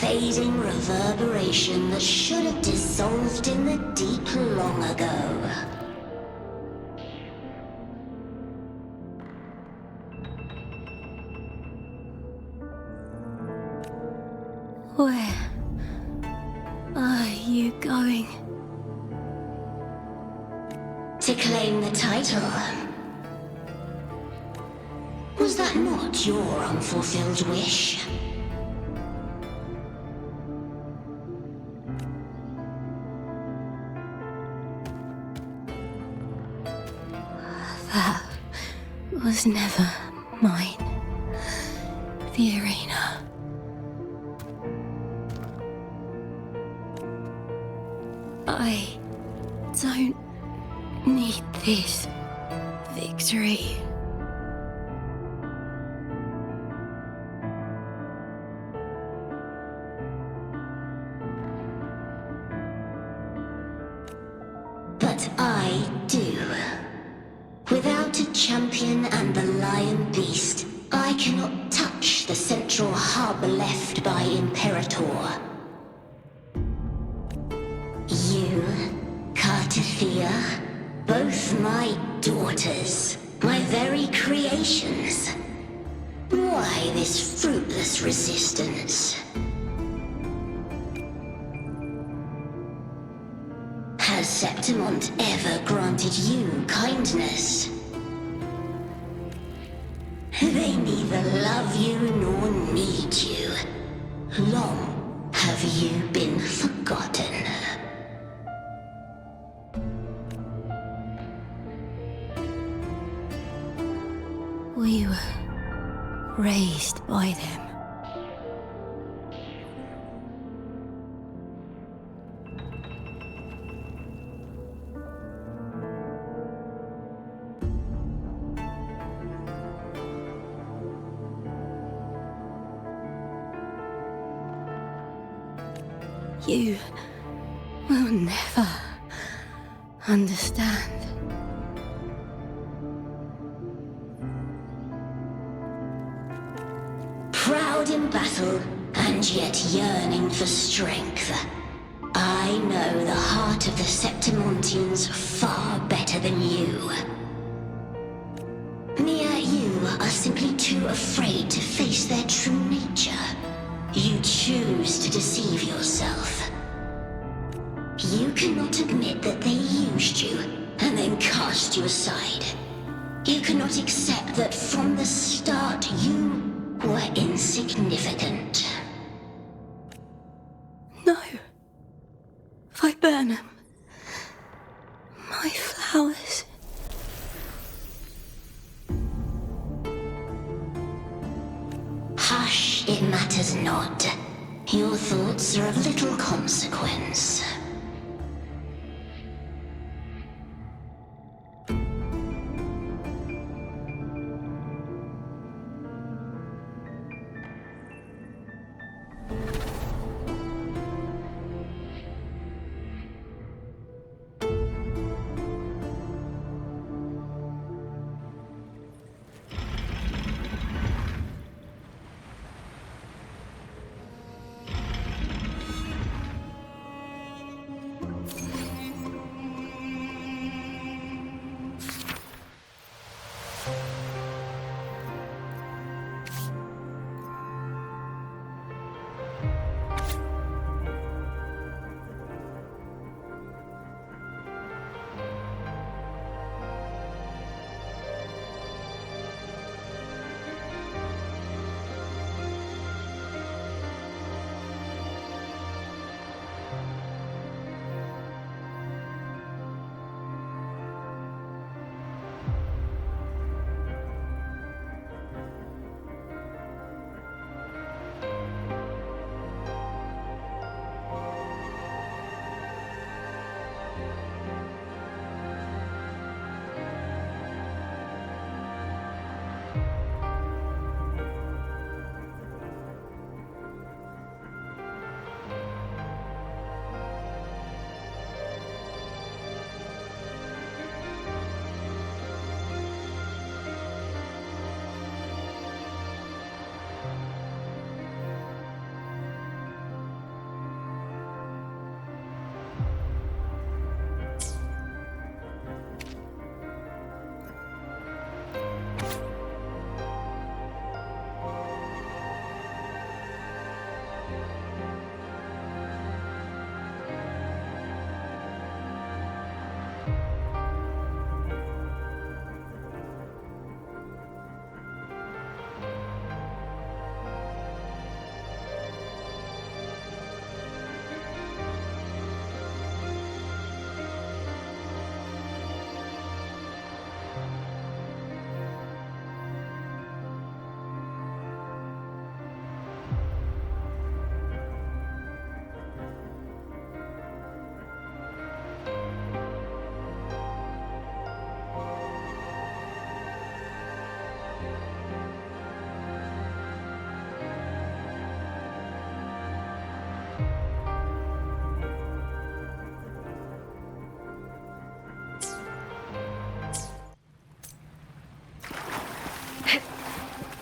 fading reverberation that should have dissolved in the deep long ago. Where are you going? To claim the title. Was that not your unfulfilled wish? That was never mine. The arena. I don't need this victory. But I do. Without a champion and the lion beast, I cannot touch the central hub left by Imperator. You, Cartithia, both my daughters, my very creations. Why this fruitless resistance? Has Septimont ever granted you kindness? They neither love you nor need you. Long have you been forgotten. We were raised by them. You will never understand. Proud in battle, and yet yearning for strength. I know the heart of the Septimontians far better than you. You are simply too afraid to face their true nature. You choose to deceive yourself. You cannot admit that they used you, and then cast you aside. You cannot accept that from the start you were insignificant. No. Viburnum. My flowers. Hush, it matters not. Your thoughts are of little consequence.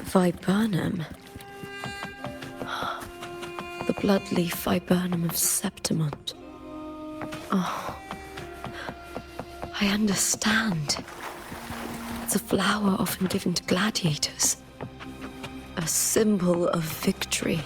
Viburnum. The bloodleaf viburnum of Septimont. Oh, I understand. It's a flower often given to gladiators. A symbol of victory.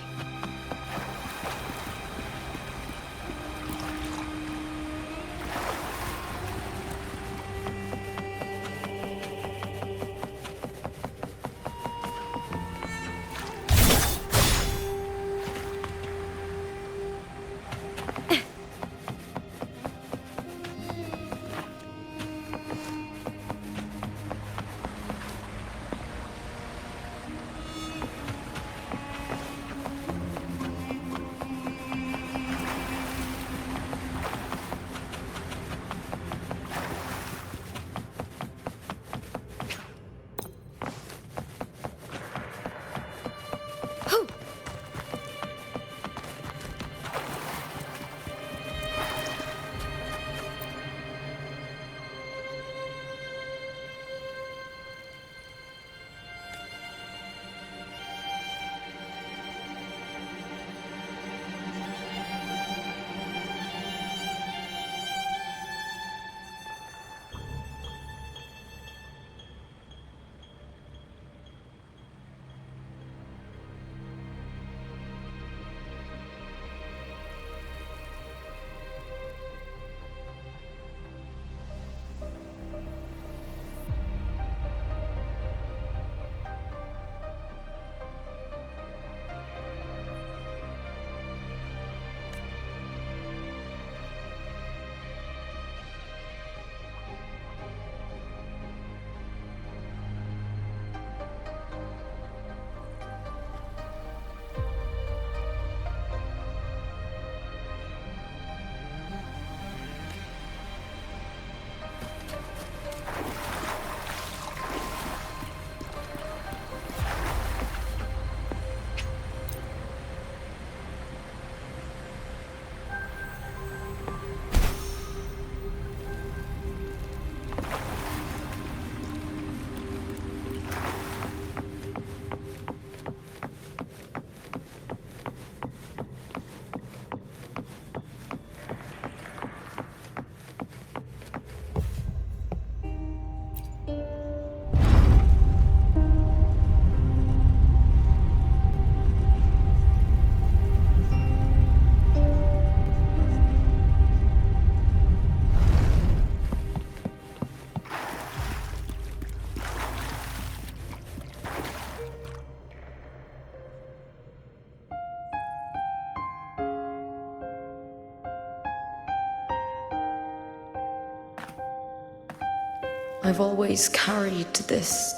I've always carried this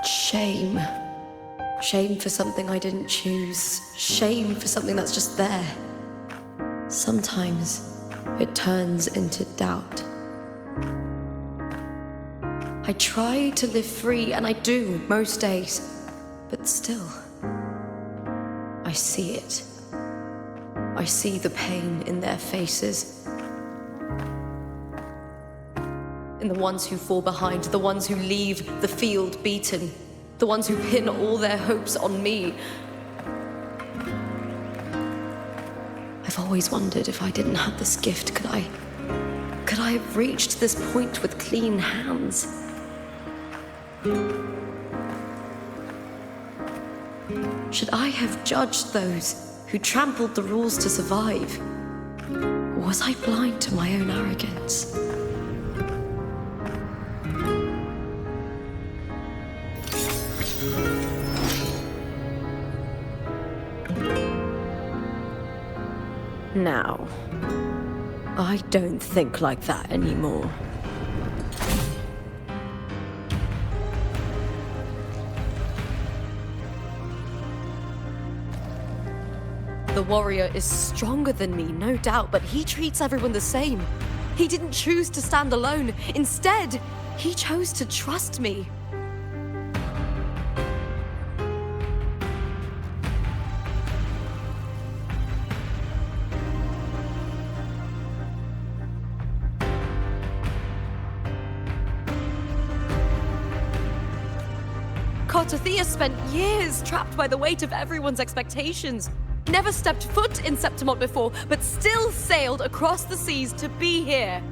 shame. Shame for something I didn't choose. Shame for something that's just there. Sometimes it turns into doubt. I try to live free, and I do most days. But still, I see it. I see the pain in their faces. In the ones who fall behind, the ones who leave the field beaten, the ones who pin all their hopes on me. I've always wondered if I didn't have this gift, could I have reached this point with clean hands? Should I have judged those who trampled the rules to survive? Or was I blind to my own arrogance? Now, I don't think like that anymore. The warrior is stronger than me, no doubt, but he treats everyone the same. He didn't choose to stand alone. Instead, he chose to trust me. Cartothea spent years trapped by the weight of everyone's expectations. Never stepped foot in Septimont before, but still sailed across the seas to be here.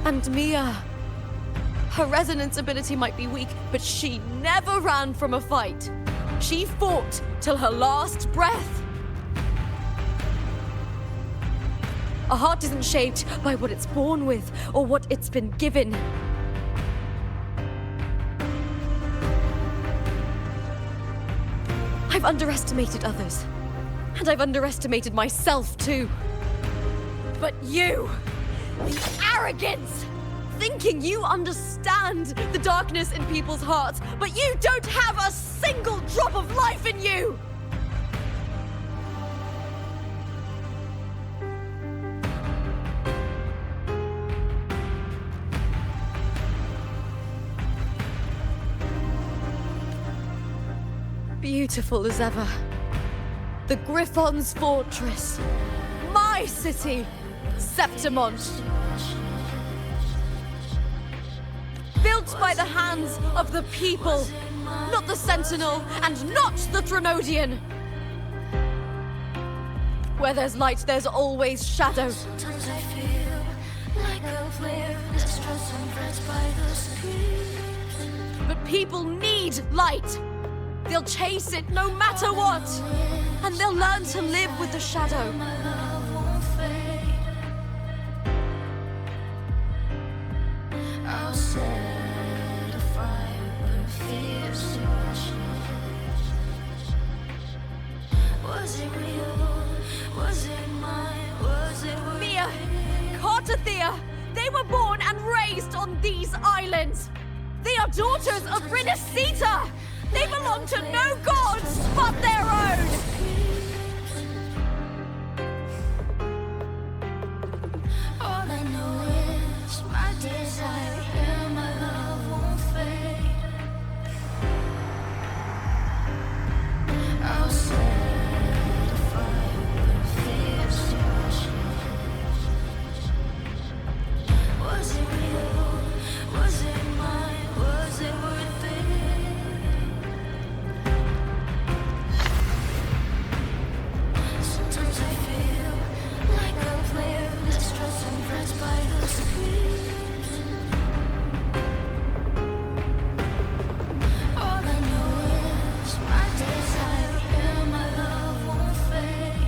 And Mia. Her resonance ability might be weak, but she never ran from a fight. She fought till her last breath. A heart isn't shaped by what it's born with or what it's been given. I've underestimated others, and I've underestimated myself too. But you, the arrogance! Thinking you understand the darkness in people's hearts, but you don't have a single drop of life in you! Beautiful as ever. The Griffon's fortress. My city, Septimont. Built by the hands of the people, not the Sentinel and not the Threnodian. Where there's light, there's always shadow. Sometimes I feel like a player distressed and pressed by the screams. But people need light. They'll chase it no matter what. And they'll learn to live with the shadow. My love won't fade. I'll set a fire when fears to rush. Was it real? Was it mine? Was it worth Mia, Cartothea, they were born and raised on these islands. They are daughters of Rinascita. They belong to no gods but their own. All I know is my desire and my love won't fade. I'll set a fire when fears to rush. Was it real? Was it mine? Was it worth it? Sometimes I feel like a player distressed and pressed by the screams. All I know is my desire and my love won't fade.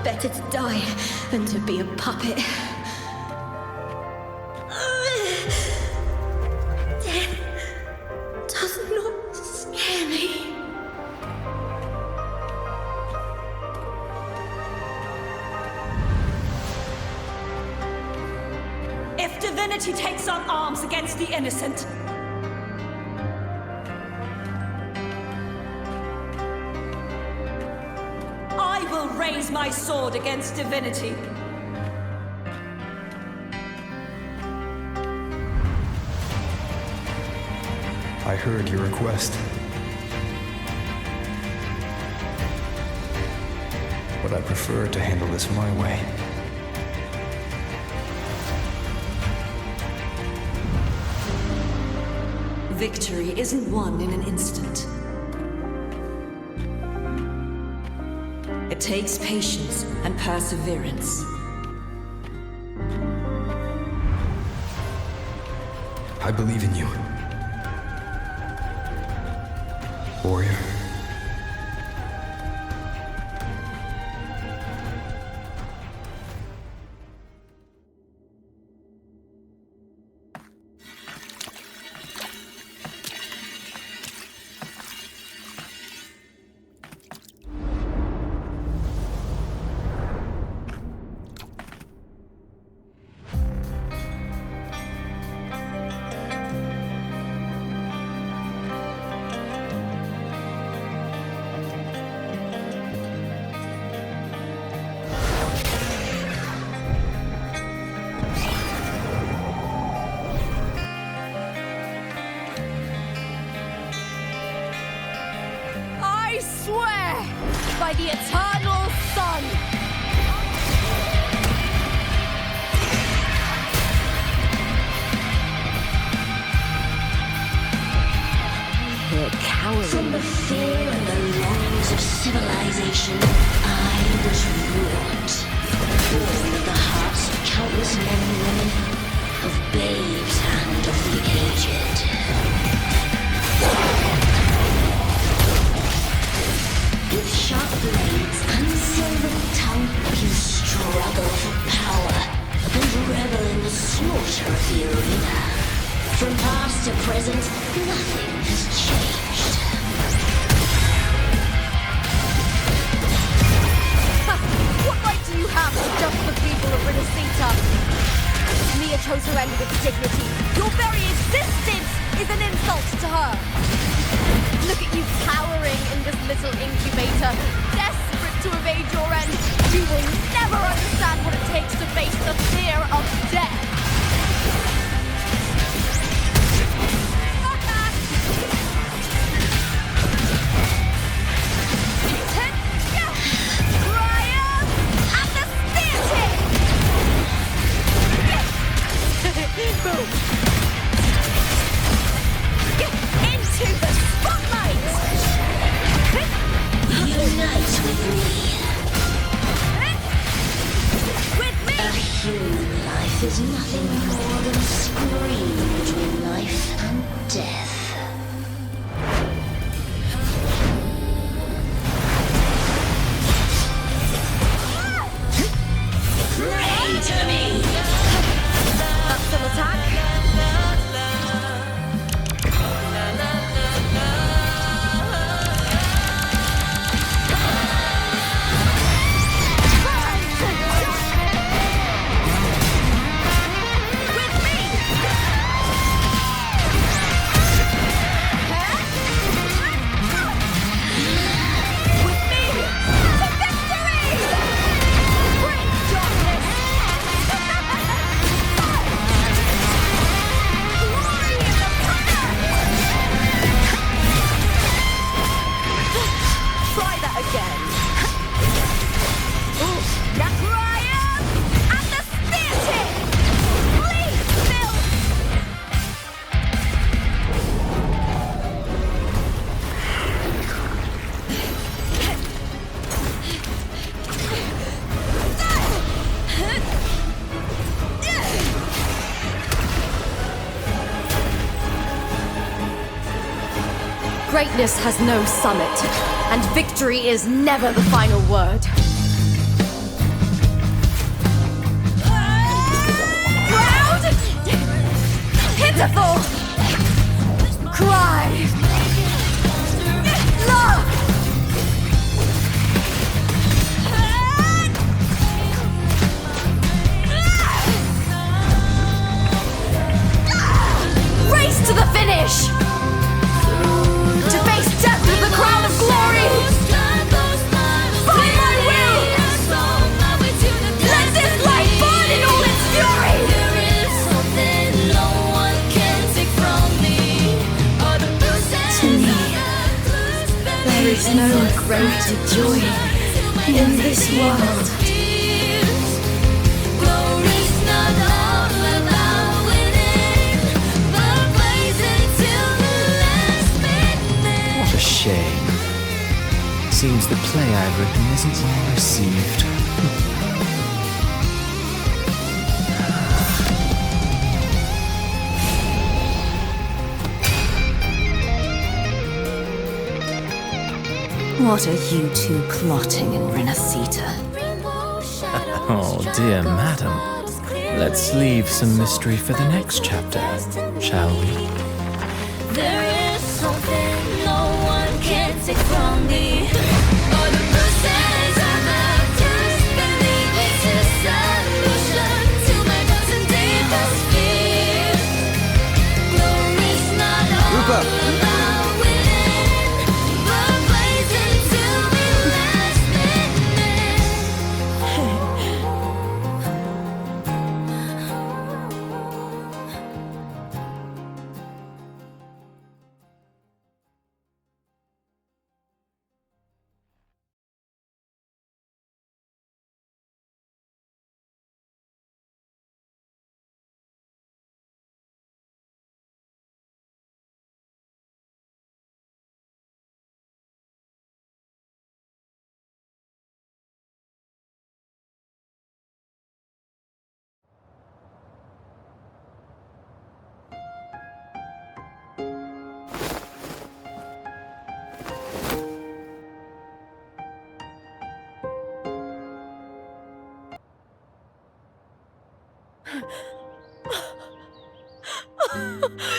Better to die than to be a puppet. Death does not scare me. If divinity takes up arms against the innocent, I will raise my sword against divinity. I heard your request. But I prefer to handle this my way. Victory isn't won in an instant. It takes patience and perseverance. I believe in you. Warrior. the eternal sun! They're cowering. From the fear and the longings of civilization, I was wrought. Born of the hearts of countless men and women, of babes and of the aged. With sharp blades and silver tongue, you struggle for power and revel in the slaughter of the arena. From past to present, nothing has changed. What right do you have to judge the people of Rinascita? Mia chose her end with dignity. Your very existence is an insult to her. Look at you cowering in this little incubator, desperate to evade your end. You will never understand what it takes to face the fear of death. Boom! Get into the spotlight! Unite with me. With me! A human life is nothing more than a scream between life and death. Pray to me! That's an attack. With me! With me! To victory! Bring darkness! Try that again. Ooh, Nakraya and the spear tip! Please, Phil! Greatness has no summit, and victory is never the final word. Proud! Pitiful! Cry! Love! Race to the finish! To face death with the crown of glory! By my will! Let this light burn in all its fury! To me, there is no greater joy in this world. What a shame. Seems the play I've written isn't well received. What are you two plotting in Rinascita? Oh dear madam. Let's leave some mystery for the next chapter, shall we? There is something no one can take from me. All the bruises I have just beneath me to solution to my dozen deepest fears. Glory's not all about winning, but blazing till the last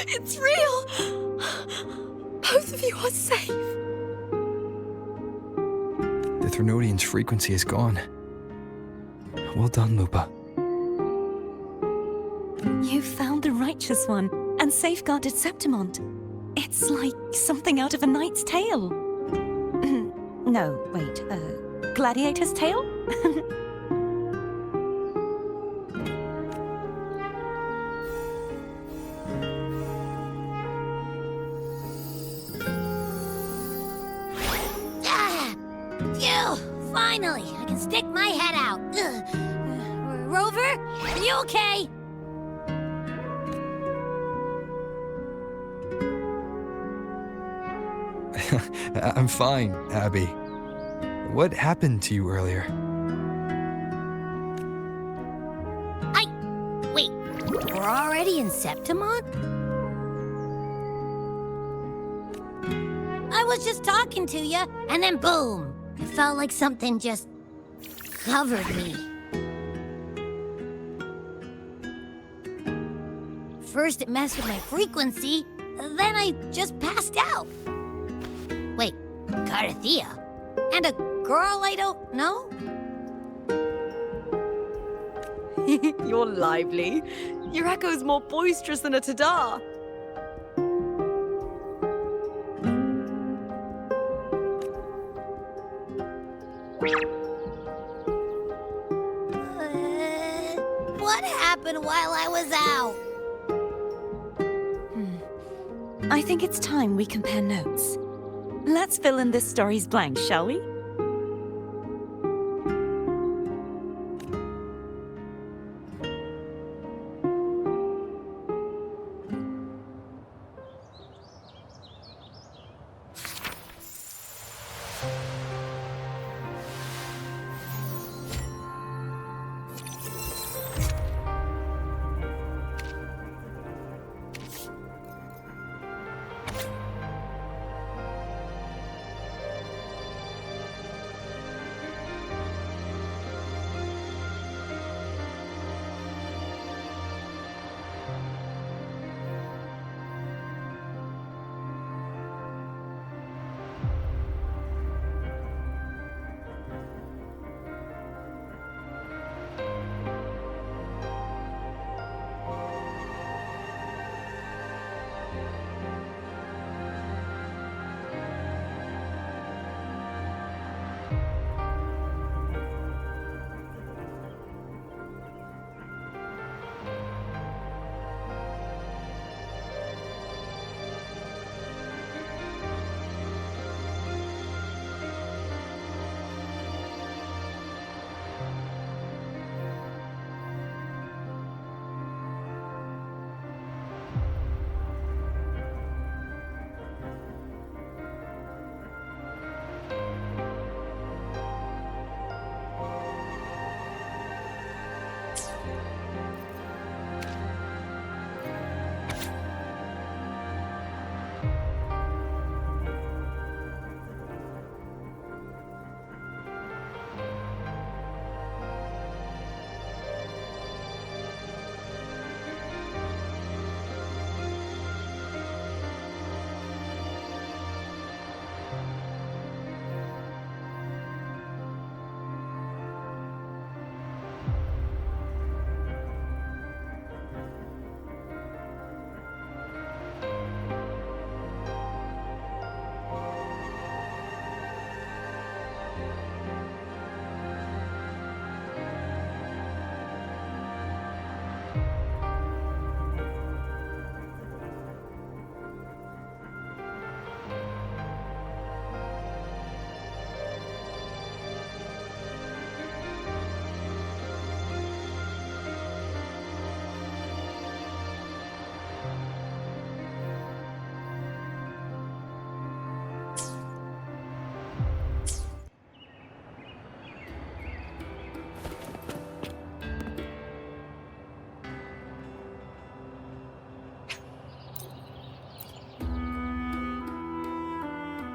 It's real! Both of you are safe. The Threnodian's frequency is gone. Well done, Lupa. You found the righteous one and safeguarded Septimont. It's like something out of a knight's tale. No, wait, gladiator's tale? Finally, I can stick my head out. Rover, are you okay? I'm fine, Abby. What happened to you earlier? Wait, we're already in Septimont? I was just talking to you, and then boom! It felt like something just covered me. First it messed with my frequency, then I just passed out. Wait, Carthea? And a girl I don't know? You're lively. Your echo's more boisterous than a tada. What happened while I was out? I think it's time we compare notes. Let's fill in this story's blanks, shall we?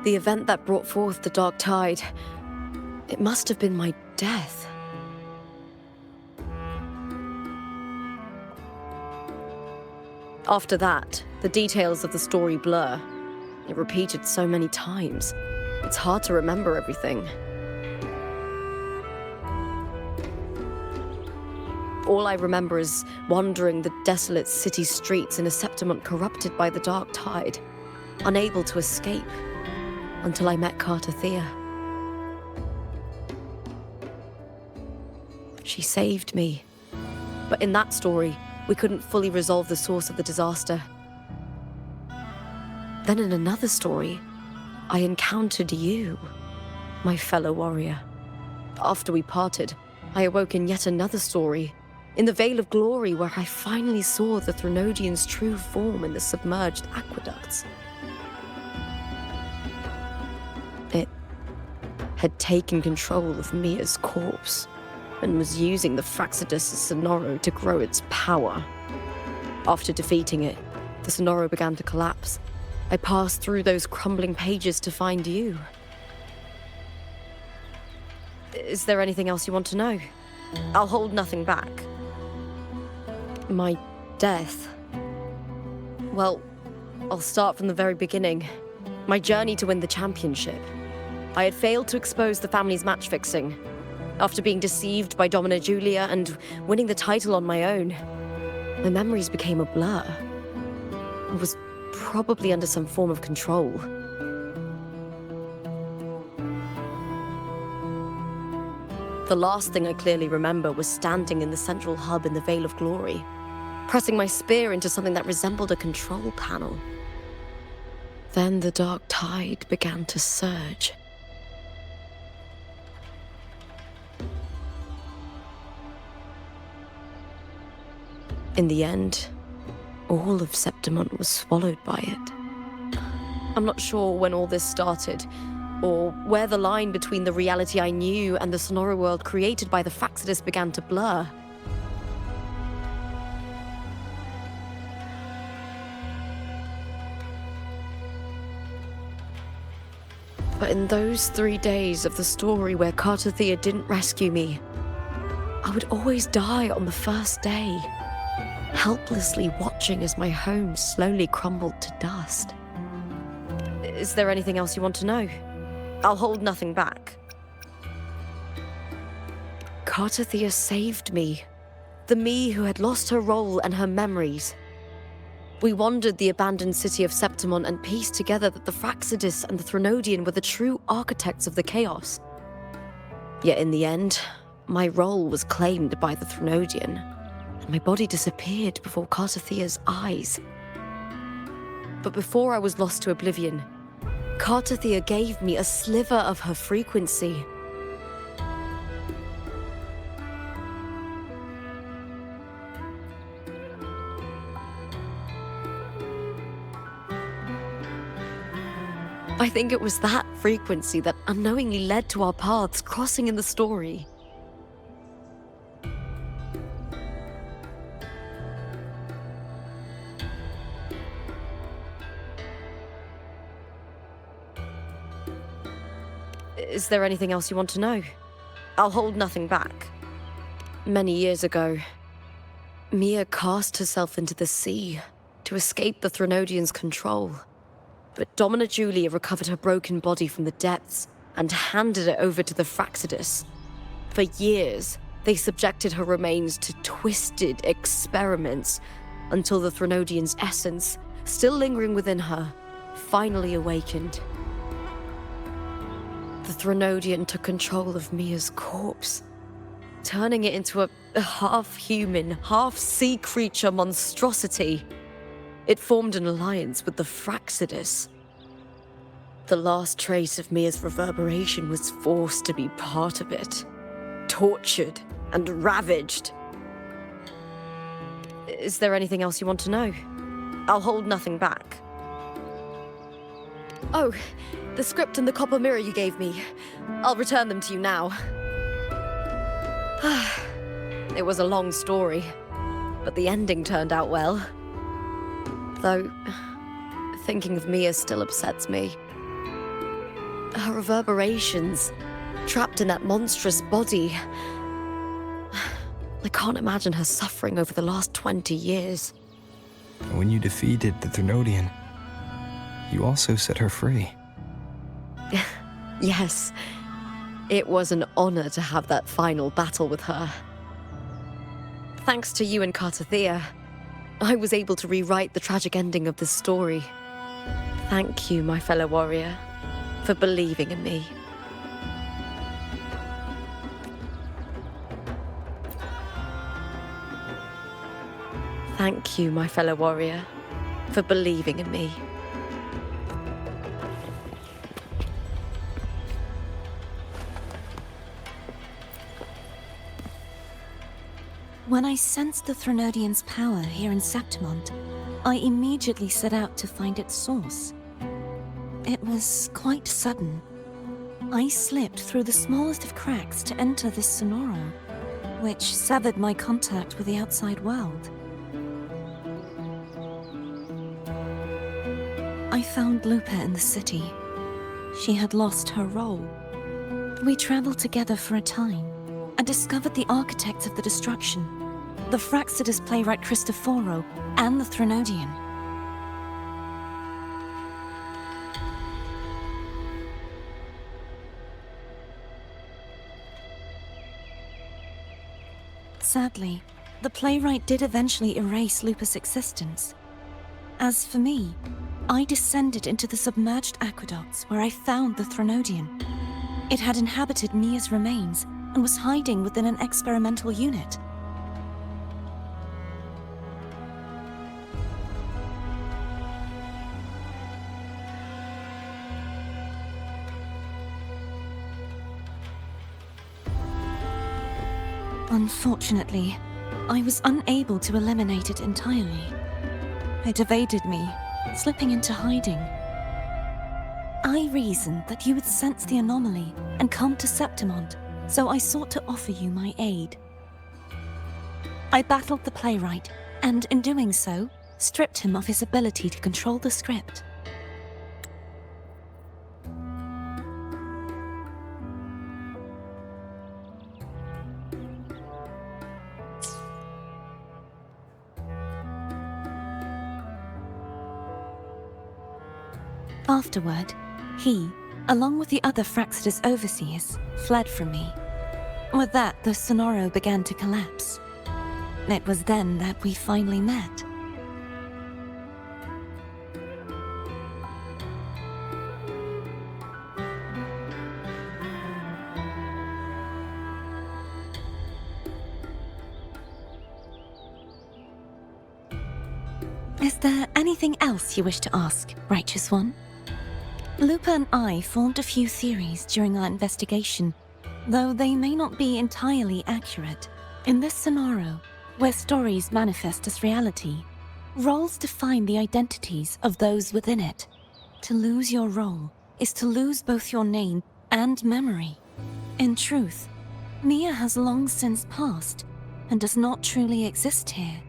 The event that brought forth the dark tide. It must have been my death. After that, the details of the story blur. It repeated so many times. It's hard to remember everything. All I remember is wandering the desolate city streets in a Septimont corrupted by the dark tide, unable to escape, until I met Carter Thea. She saved me. But in that story, we couldn't fully resolve the source of the disaster. Then in another story, I encountered you, my fellow warrior. After we parted, I awoke in yet another story, in the Veil of Glory, where I finally saw the Threnodian's true form in the submerged aqueducts. It had taken control of Mia's corpse, and was using the Fraxidus' Sonoro to grow its power. After defeating it, the Sonoro began to collapse. I passed through those crumbling pages to find you. Is there anything else you want to know? I'll hold nothing back. My death. Well, I'll start from the very beginning. My journey to win the championship. I had failed to expose the family's match fixing. After being deceived by Domina Julia and winning the title on my own, my memories became a blur. I was probably under some form of control. The last thing I clearly remember was standing in the central hub in the Veil of Glory, pressing my spear into something that resembled a control panel. Then the dark tide began to surge. In the end, all of Septimont was swallowed by it. I'm not sure when all this started, or where the line between the reality I knew and the Sonoro world created by the Fraxidus began to blur. But in those 3 days of the story where Carter Thea didn't rescue me, I would always die on the first day, helplessly watching as my home slowly crumbled to dust. Is there anything else you want to know? I'll hold nothing back. Carter Thea saved me. The me who had lost her role and her memories. We wandered the abandoned city of Septimont and pieced together that the Fraxidus and the Threnodian were the true architects of the chaos. Yet in the end, my role was claimed by the Threnodian, and my body disappeared before Carter Thea's eyes. But before I was lost to oblivion, Carter Thea gave me a sliver of her frequency. I think it was that frequency that unknowingly led to our paths crossing in the story. Is there anything else you want to know? I'll hold nothing back. Many years ago, Mia cast herself into the sea to escape the Threnodian's control. But Domina Julia recovered her broken body from the depths and handed it over to the Fraxidus. For years, they subjected her remains to twisted experiments until the Threnodian's essence, still lingering within her, finally awakened. The Threnodian took control of Mia's corpse, turning it into a half-human, half-sea creature monstrosity. It formed an alliance with the Fraxidus. The last trace of Mia's reverberation was forced to be part of it, tortured and ravaged. Is there anything else you want to know? I'll hold nothing back. Oh, the script and the copper mirror you gave me. I'll return them to you now. It was a long story, but the ending turned out well. Though, thinking of Mia still upsets me. Her reverberations, trapped in that monstrous body. I can't imagine her suffering over the last 20 years. And when you defeated the Threnodian, you also set her free. Yes, it was an honor to have that final battle with her. Thanks to you and Cartathea, I was able to rewrite the tragic ending of this story. Thank you, my fellow warrior, for believing in me. Thank you, my fellow warrior, for believing in me. When I sensed the Threnodian's power here in Septimont, I immediately set out to find its source. It was quite sudden. I slipped through the smallest of cracks to enter this Sonoro, which severed my contact with the outside world. I found Lupa in the city. She had lost her role. We traveled together for a time and discovered the architects of the destruction, the Fraxidus playwright Cristoforo, and the Threnodian. Sadly, the playwright did eventually erase Lupa's existence. As for me, I descended into the submerged aqueducts where I found the Threnodian. It had inhabited Mia's remains and was hiding within an experimental unit. Unfortunately, I was unable to eliminate it entirely. It evaded me, slipping into hiding. I reasoned that you would sense the anomaly and come to Septimont, so I sought to offer you my aid. I battled the playwright, and in doing so, stripped him of his ability to control the script. Afterward, he, along with the other Fraxidus overseers, fled from me. With that, the Sonoro began to collapse. It was then that we finally met. Is there anything else you wish to ask, Righteous One? Lupa and I formed a few theories during our investigation, though they may not be entirely accurate. In this Sonoro, where stories manifest as reality, roles define the identities of those within it. To lose your role is to lose both your name and memory. In truth, Mia has long since passed and does not truly exist here.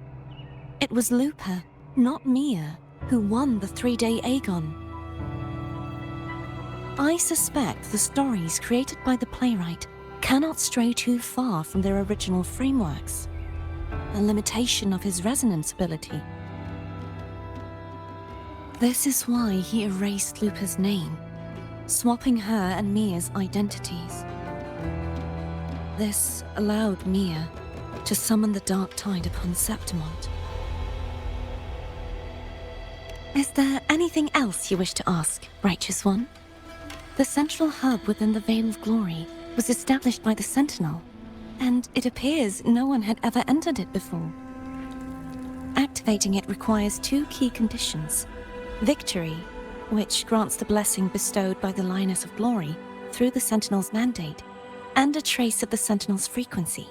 It was Lupa, not Mia, who won the 3-day Aegon. I suspect the stories created by the playwright cannot stray too far from their original frameworks, a limitation of his resonance ability. This is why he erased Lupa's name, swapping her and Mia's identities. This allowed Mia to summon the Dark Tide upon Septimont. Is there anything else you wish to ask, Righteous One? The central hub within the Veil of Glory was established by the Sentinel, and it appears no one had ever entered it before. Activating it requires 2 key conditions: victory, which grants the blessing bestowed by the Lioness of Glory through the Sentinel's mandate, and a trace of the Sentinel's frequency.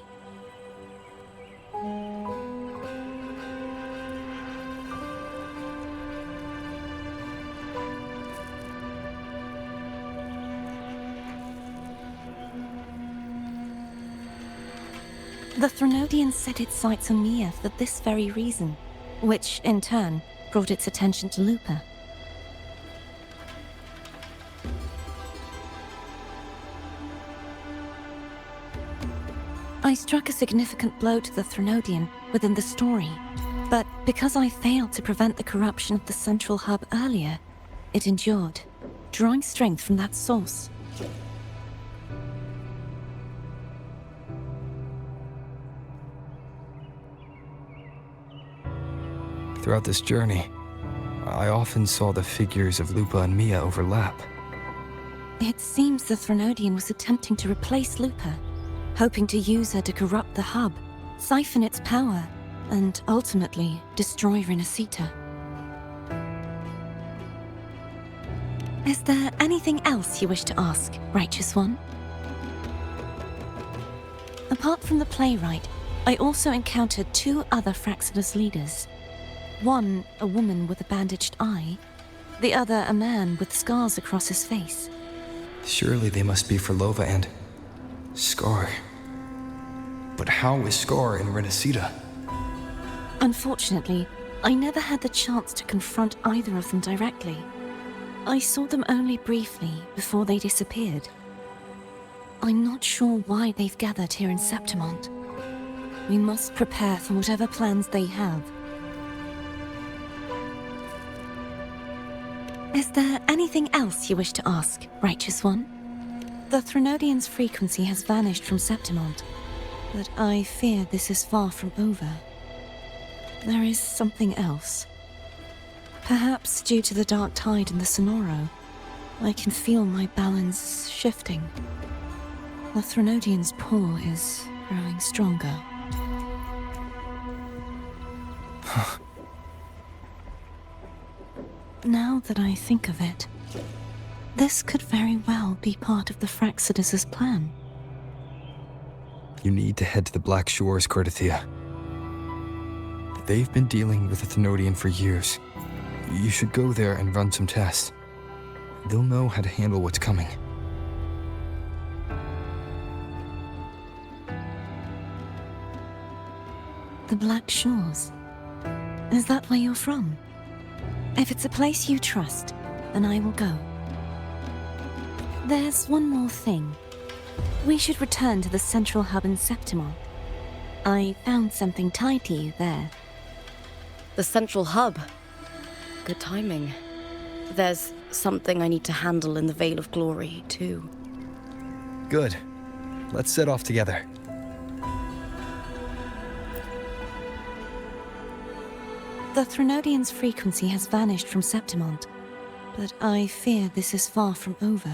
The Threnodian set its sights on Mia for this very reason, which, in turn, brought its attention to Lupa. I struck a significant blow to the Threnodian within the story, But because I failed to prevent the corruption of the central hub earlier, it endured, drawing strength from that source. Throughout this journey, I often saw the figures of Lupa and Mia overlap. It seems the Threnodian was attempting to replace Lupa, hoping to use her to corrupt the hub, siphon its power, and ultimately destroy Rinascita. Is there anything else you wish to ask, Righteous One? Apart from the playwright, I also encountered 2 other Fraxidus leaders. One, a woman with a bandaged eye, the other a man with scars across his face. Surely they must be Frolova and Scar. But how is Scar in Rinascita? Unfortunately, I never had the chance to confront either of them directly. I saw them only briefly before they disappeared. I'm not sure why they've gathered here in Septimont. We must prepare for whatever plans they have. Is there anything else you wish to ask, Righteous One? The Threnodian's frequency has vanished from Septimont, but I fear this is far from over. There is something else. Perhaps due to the dark tide in the Sonoro, I can feel my balance shifting. The Threnodian's pull is growing stronger. Now that I think of it, this could very well be part of the Fraxidus' plan. You need to head to the Black Shores, Cordelia. They've been dealing with the Thenodian for years. You should go there and run some tests. They'll know how to handle what's coming. The Black Shores? Is that where you're from? If it's a place you trust, then I will go. There's one more thing. We should return to the central hub in Septimont. I found something tied to you there. The central hub. Good timing. There's something I need to handle in the Veil of Glory, too. Good. Let's set off together. The Threnodian's frequency has vanished from Septimont, but I fear this is far from over.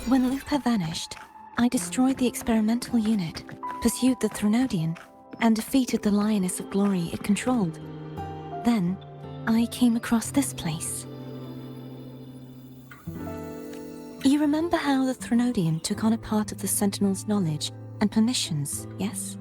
When Lupa vanished, I destroyed the experimental unit, pursued the Threnodian, and defeated the Lioness of Glory it controlled. Then, I came across this place. You remember how the Threnodian took on a part of the Sentinel's knowledge and permissions, yes?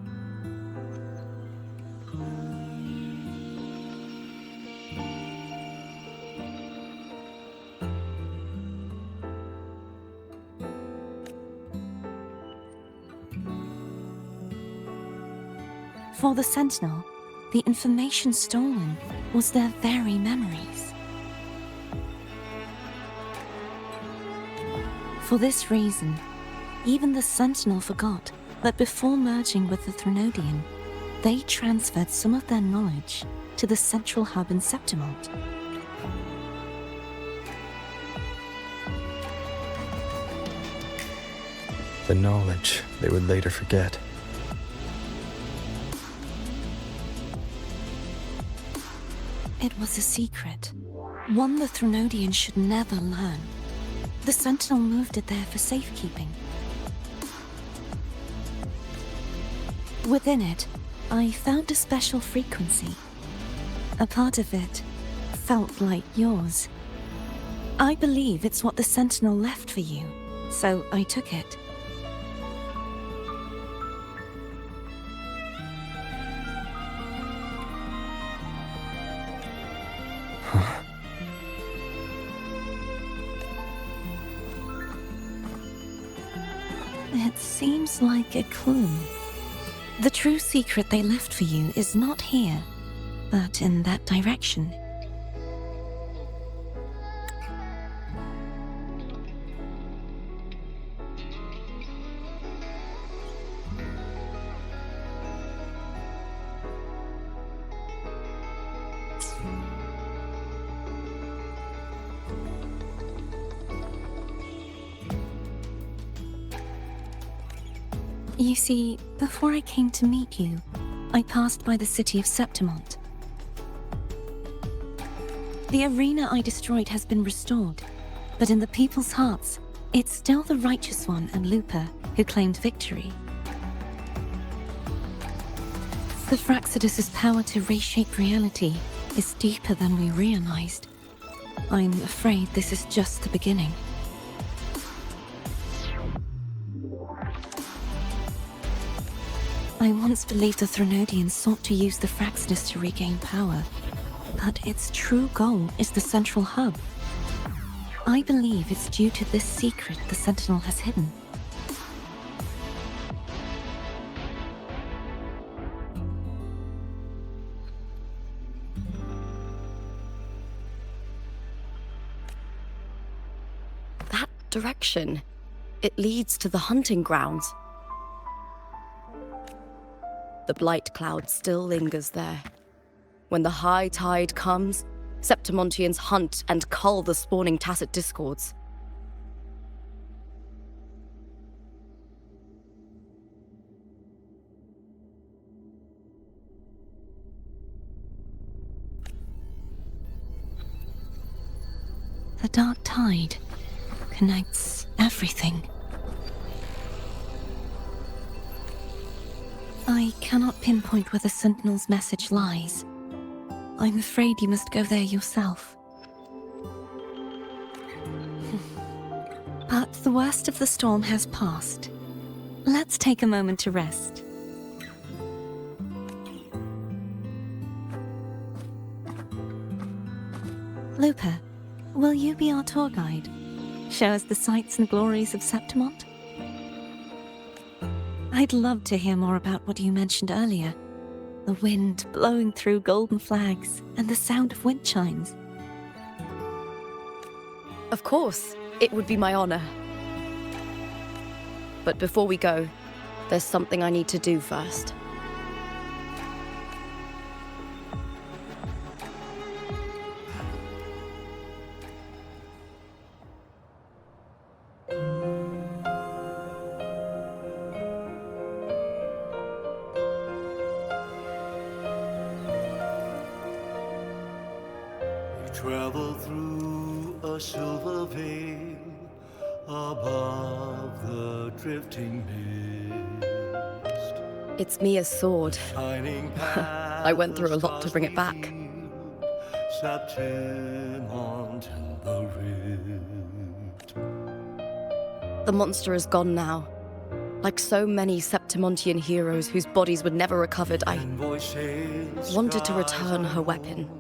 For the Sentinel, the information stolen was their very memories. For this reason, even the Sentinel forgot that before merging with the Threnodian, they transferred some of their knowledge to the central hub in Septimont. The knowledge they would later forget. It was a secret, one the Threnodian should never learn. The Sentinel moved it there for safekeeping. Within it, I found a special frequency. A part of it felt like yours. I believe it's what the Sentinel left for you, so I took it. It seems like a clue. The true secret they left for you is not here, but in that direction. You see, before I came to meet you, I passed by the city of Septimont. The arena I destroyed has been restored, but in the people's hearts, it's still the Righteous One and Lupa who claimed victory. The Fraxidus' power to reshape reality is deeper than we realized. I'm afraid this is just the beginning. I once believed the Threnodians sought to use the Fraxidus to regain power, but its true goal is the central hub. I believe it's due to this secret the Sentinel has hidden. That direction, it leads to the hunting grounds. The blight cloud still lingers there. When the high tide comes, Septimontians hunt and cull the spawning tacit discords. The dark tide connects everything. I cannot pinpoint where the Sentinel's message lies. I'm afraid you must go there yourself. But the worst of the storm has passed. Let's take a moment to rest. Lupa, will you be our tour guide? Show us the sights and glories of Septimont? I'd love to hear more about what you mentioned earlier. The wind blowing through golden flags and the sound of wind chimes. Of course, it would be my honor. But before we go, there's something I need to do first. Travel through a silver veil above the drifting mist. It's Mia's sword. I went through a lot to bring it back. Septimont in the rift. The monster is gone now. Like so many Septimontian heroes whose bodies were never recovered, I wanted to return her weapon.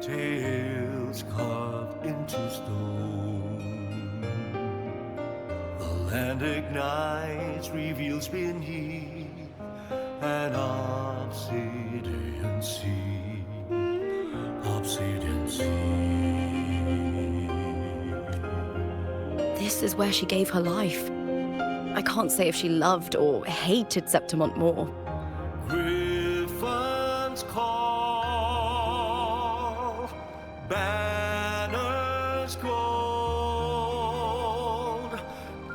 Tales carved into stone. The land ignites, reveals beneath an obsidian sea. Obsidian sea. This is where she gave her life. I can't say if she loved or hated Septimont more. Griffins call, banners gold,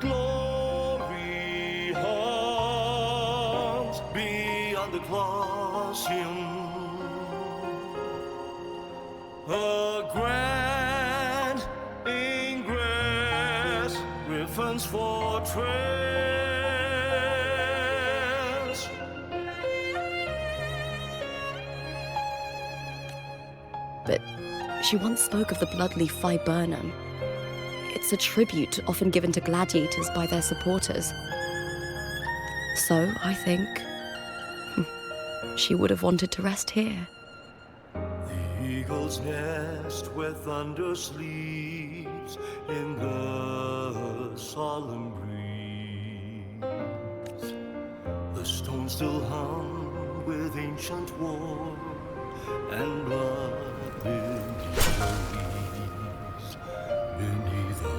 glory haunts beyond the Colosseum. A grand ingress, Griffin's fortress. but she once spoke of the bloodleaf viburnum. It's a tribute often given to gladiators by their supporters. So, I think, she would have wanted to rest here. The eagle's nest where thunder sleeps in the solemn breeze. The stone still hung with ancient war and blood beneath the leaves, beneath the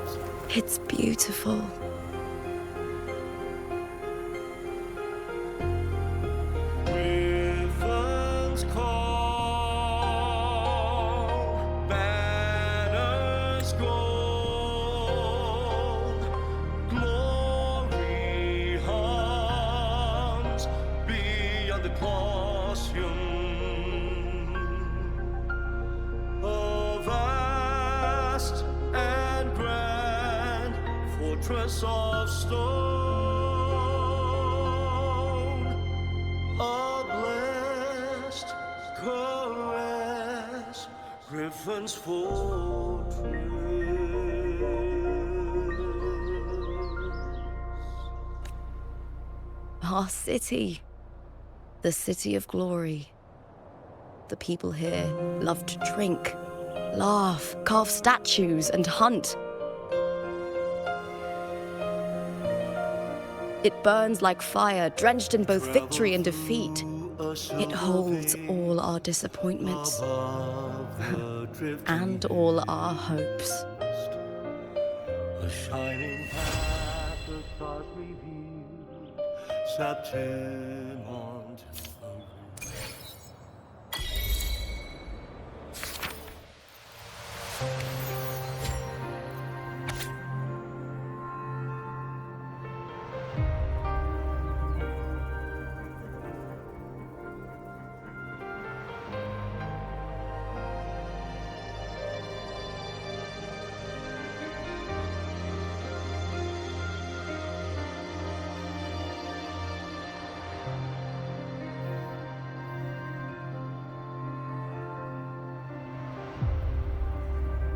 leaves. It's beautiful. Griffins call, banners gold, glory hums beyond the Colosseum. A vast and grand fortress of stone, a blessed caress, Griffin's fortress. Our city. The city of glory. The people here love to drink, laugh, carve statues, and hunt. It burns like fire, drenched in both victory and defeat. It holds all our disappointments and all our hopes. A shining path the stars revealed, Septimont to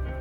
the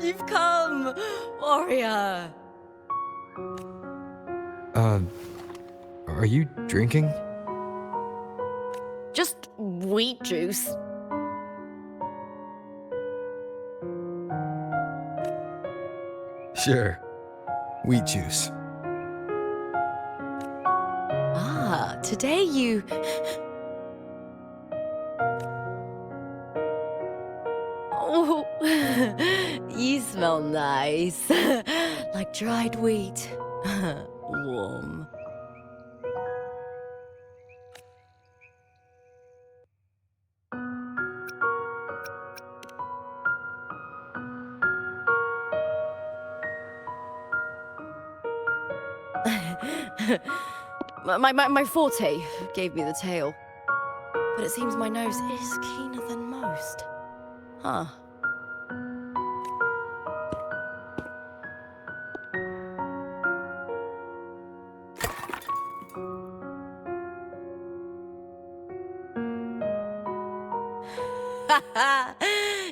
You've come, warrior. Are you drinking? Just wheat juice. Sure. Wheat juice. Ah, today you... Oh, you smell nice. Like dried wheat. Warm. My forte gave me the tail. But it seems my nose is keener than most. Huh.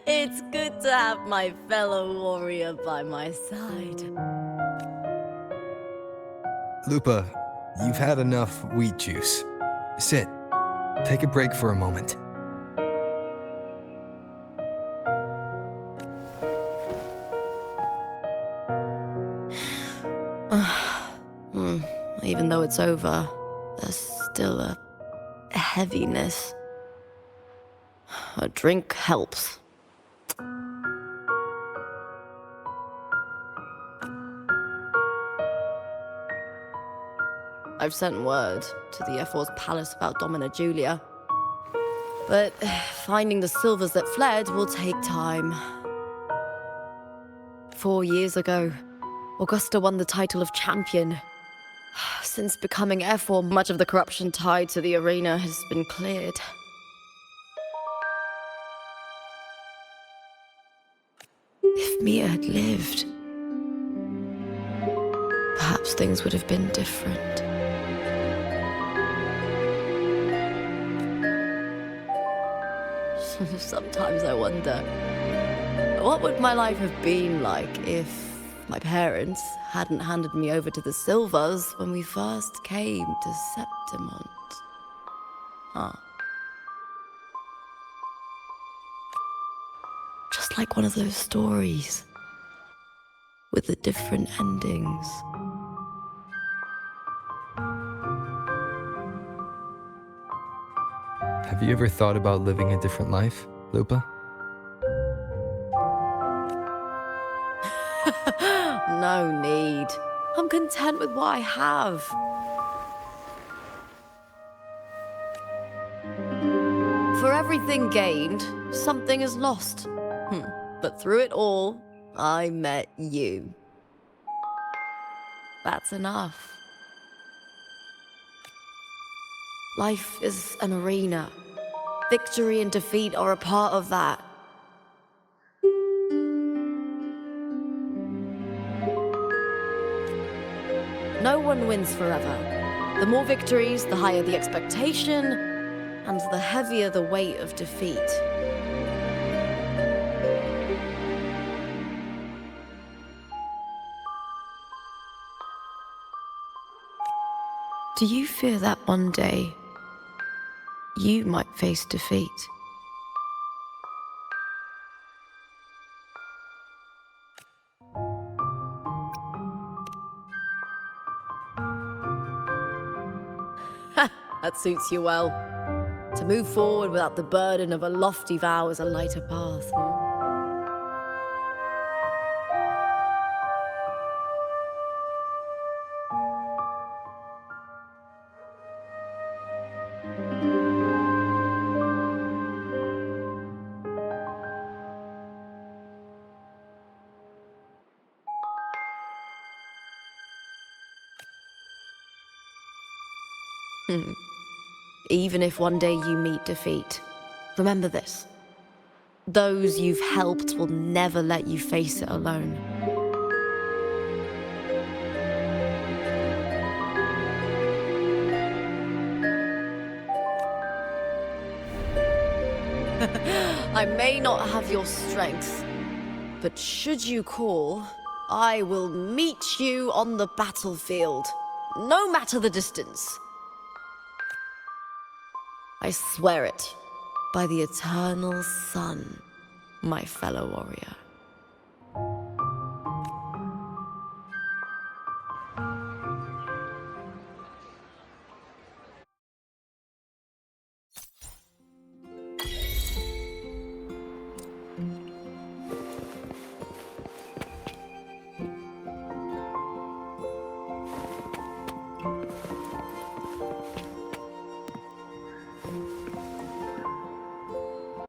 It's good to have my fellow warrior by my side. Lupa, you've had enough wheat juice. Sit. Take a break for a moment. Even though it's over, there's still a heaviness. A drink helps. I've sent word to the F4's palace about Domina Julia. But finding the silvers that fled will take time. 4 years ago, Augusta won the title of champion. Since becoming F4, much of the corruption tied to the arena has been cleared. If Mia had lived, perhaps things would have been different. Sometimes I wonder, what would my life have been like if my parents hadn't handed me over to the Silvers when we first came to Septimont? Huh. Just like one of those stories with the different endings. Have you ever thought about living a different life, Lupa? No need. I'm content with what I have. For everything gained, something is lost. But through it all, I met you. That's enough. Life is an arena. Victory and defeat are a part of that. No one wins forever. The more victories, the higher the expectation, and the heavier the weight of defeat. Do you fear that one day you might face defeat? That suits you well. To move forward without the burden of a lofty vow is a lighter path. Even if one day you meet defeat, remember this. Those you've helped will never let you face it alone. I may not have your strength, But should you call, I will meet you on the battlefield, no matter the distance. I swear it, by the eternal sun, my fellow warrior.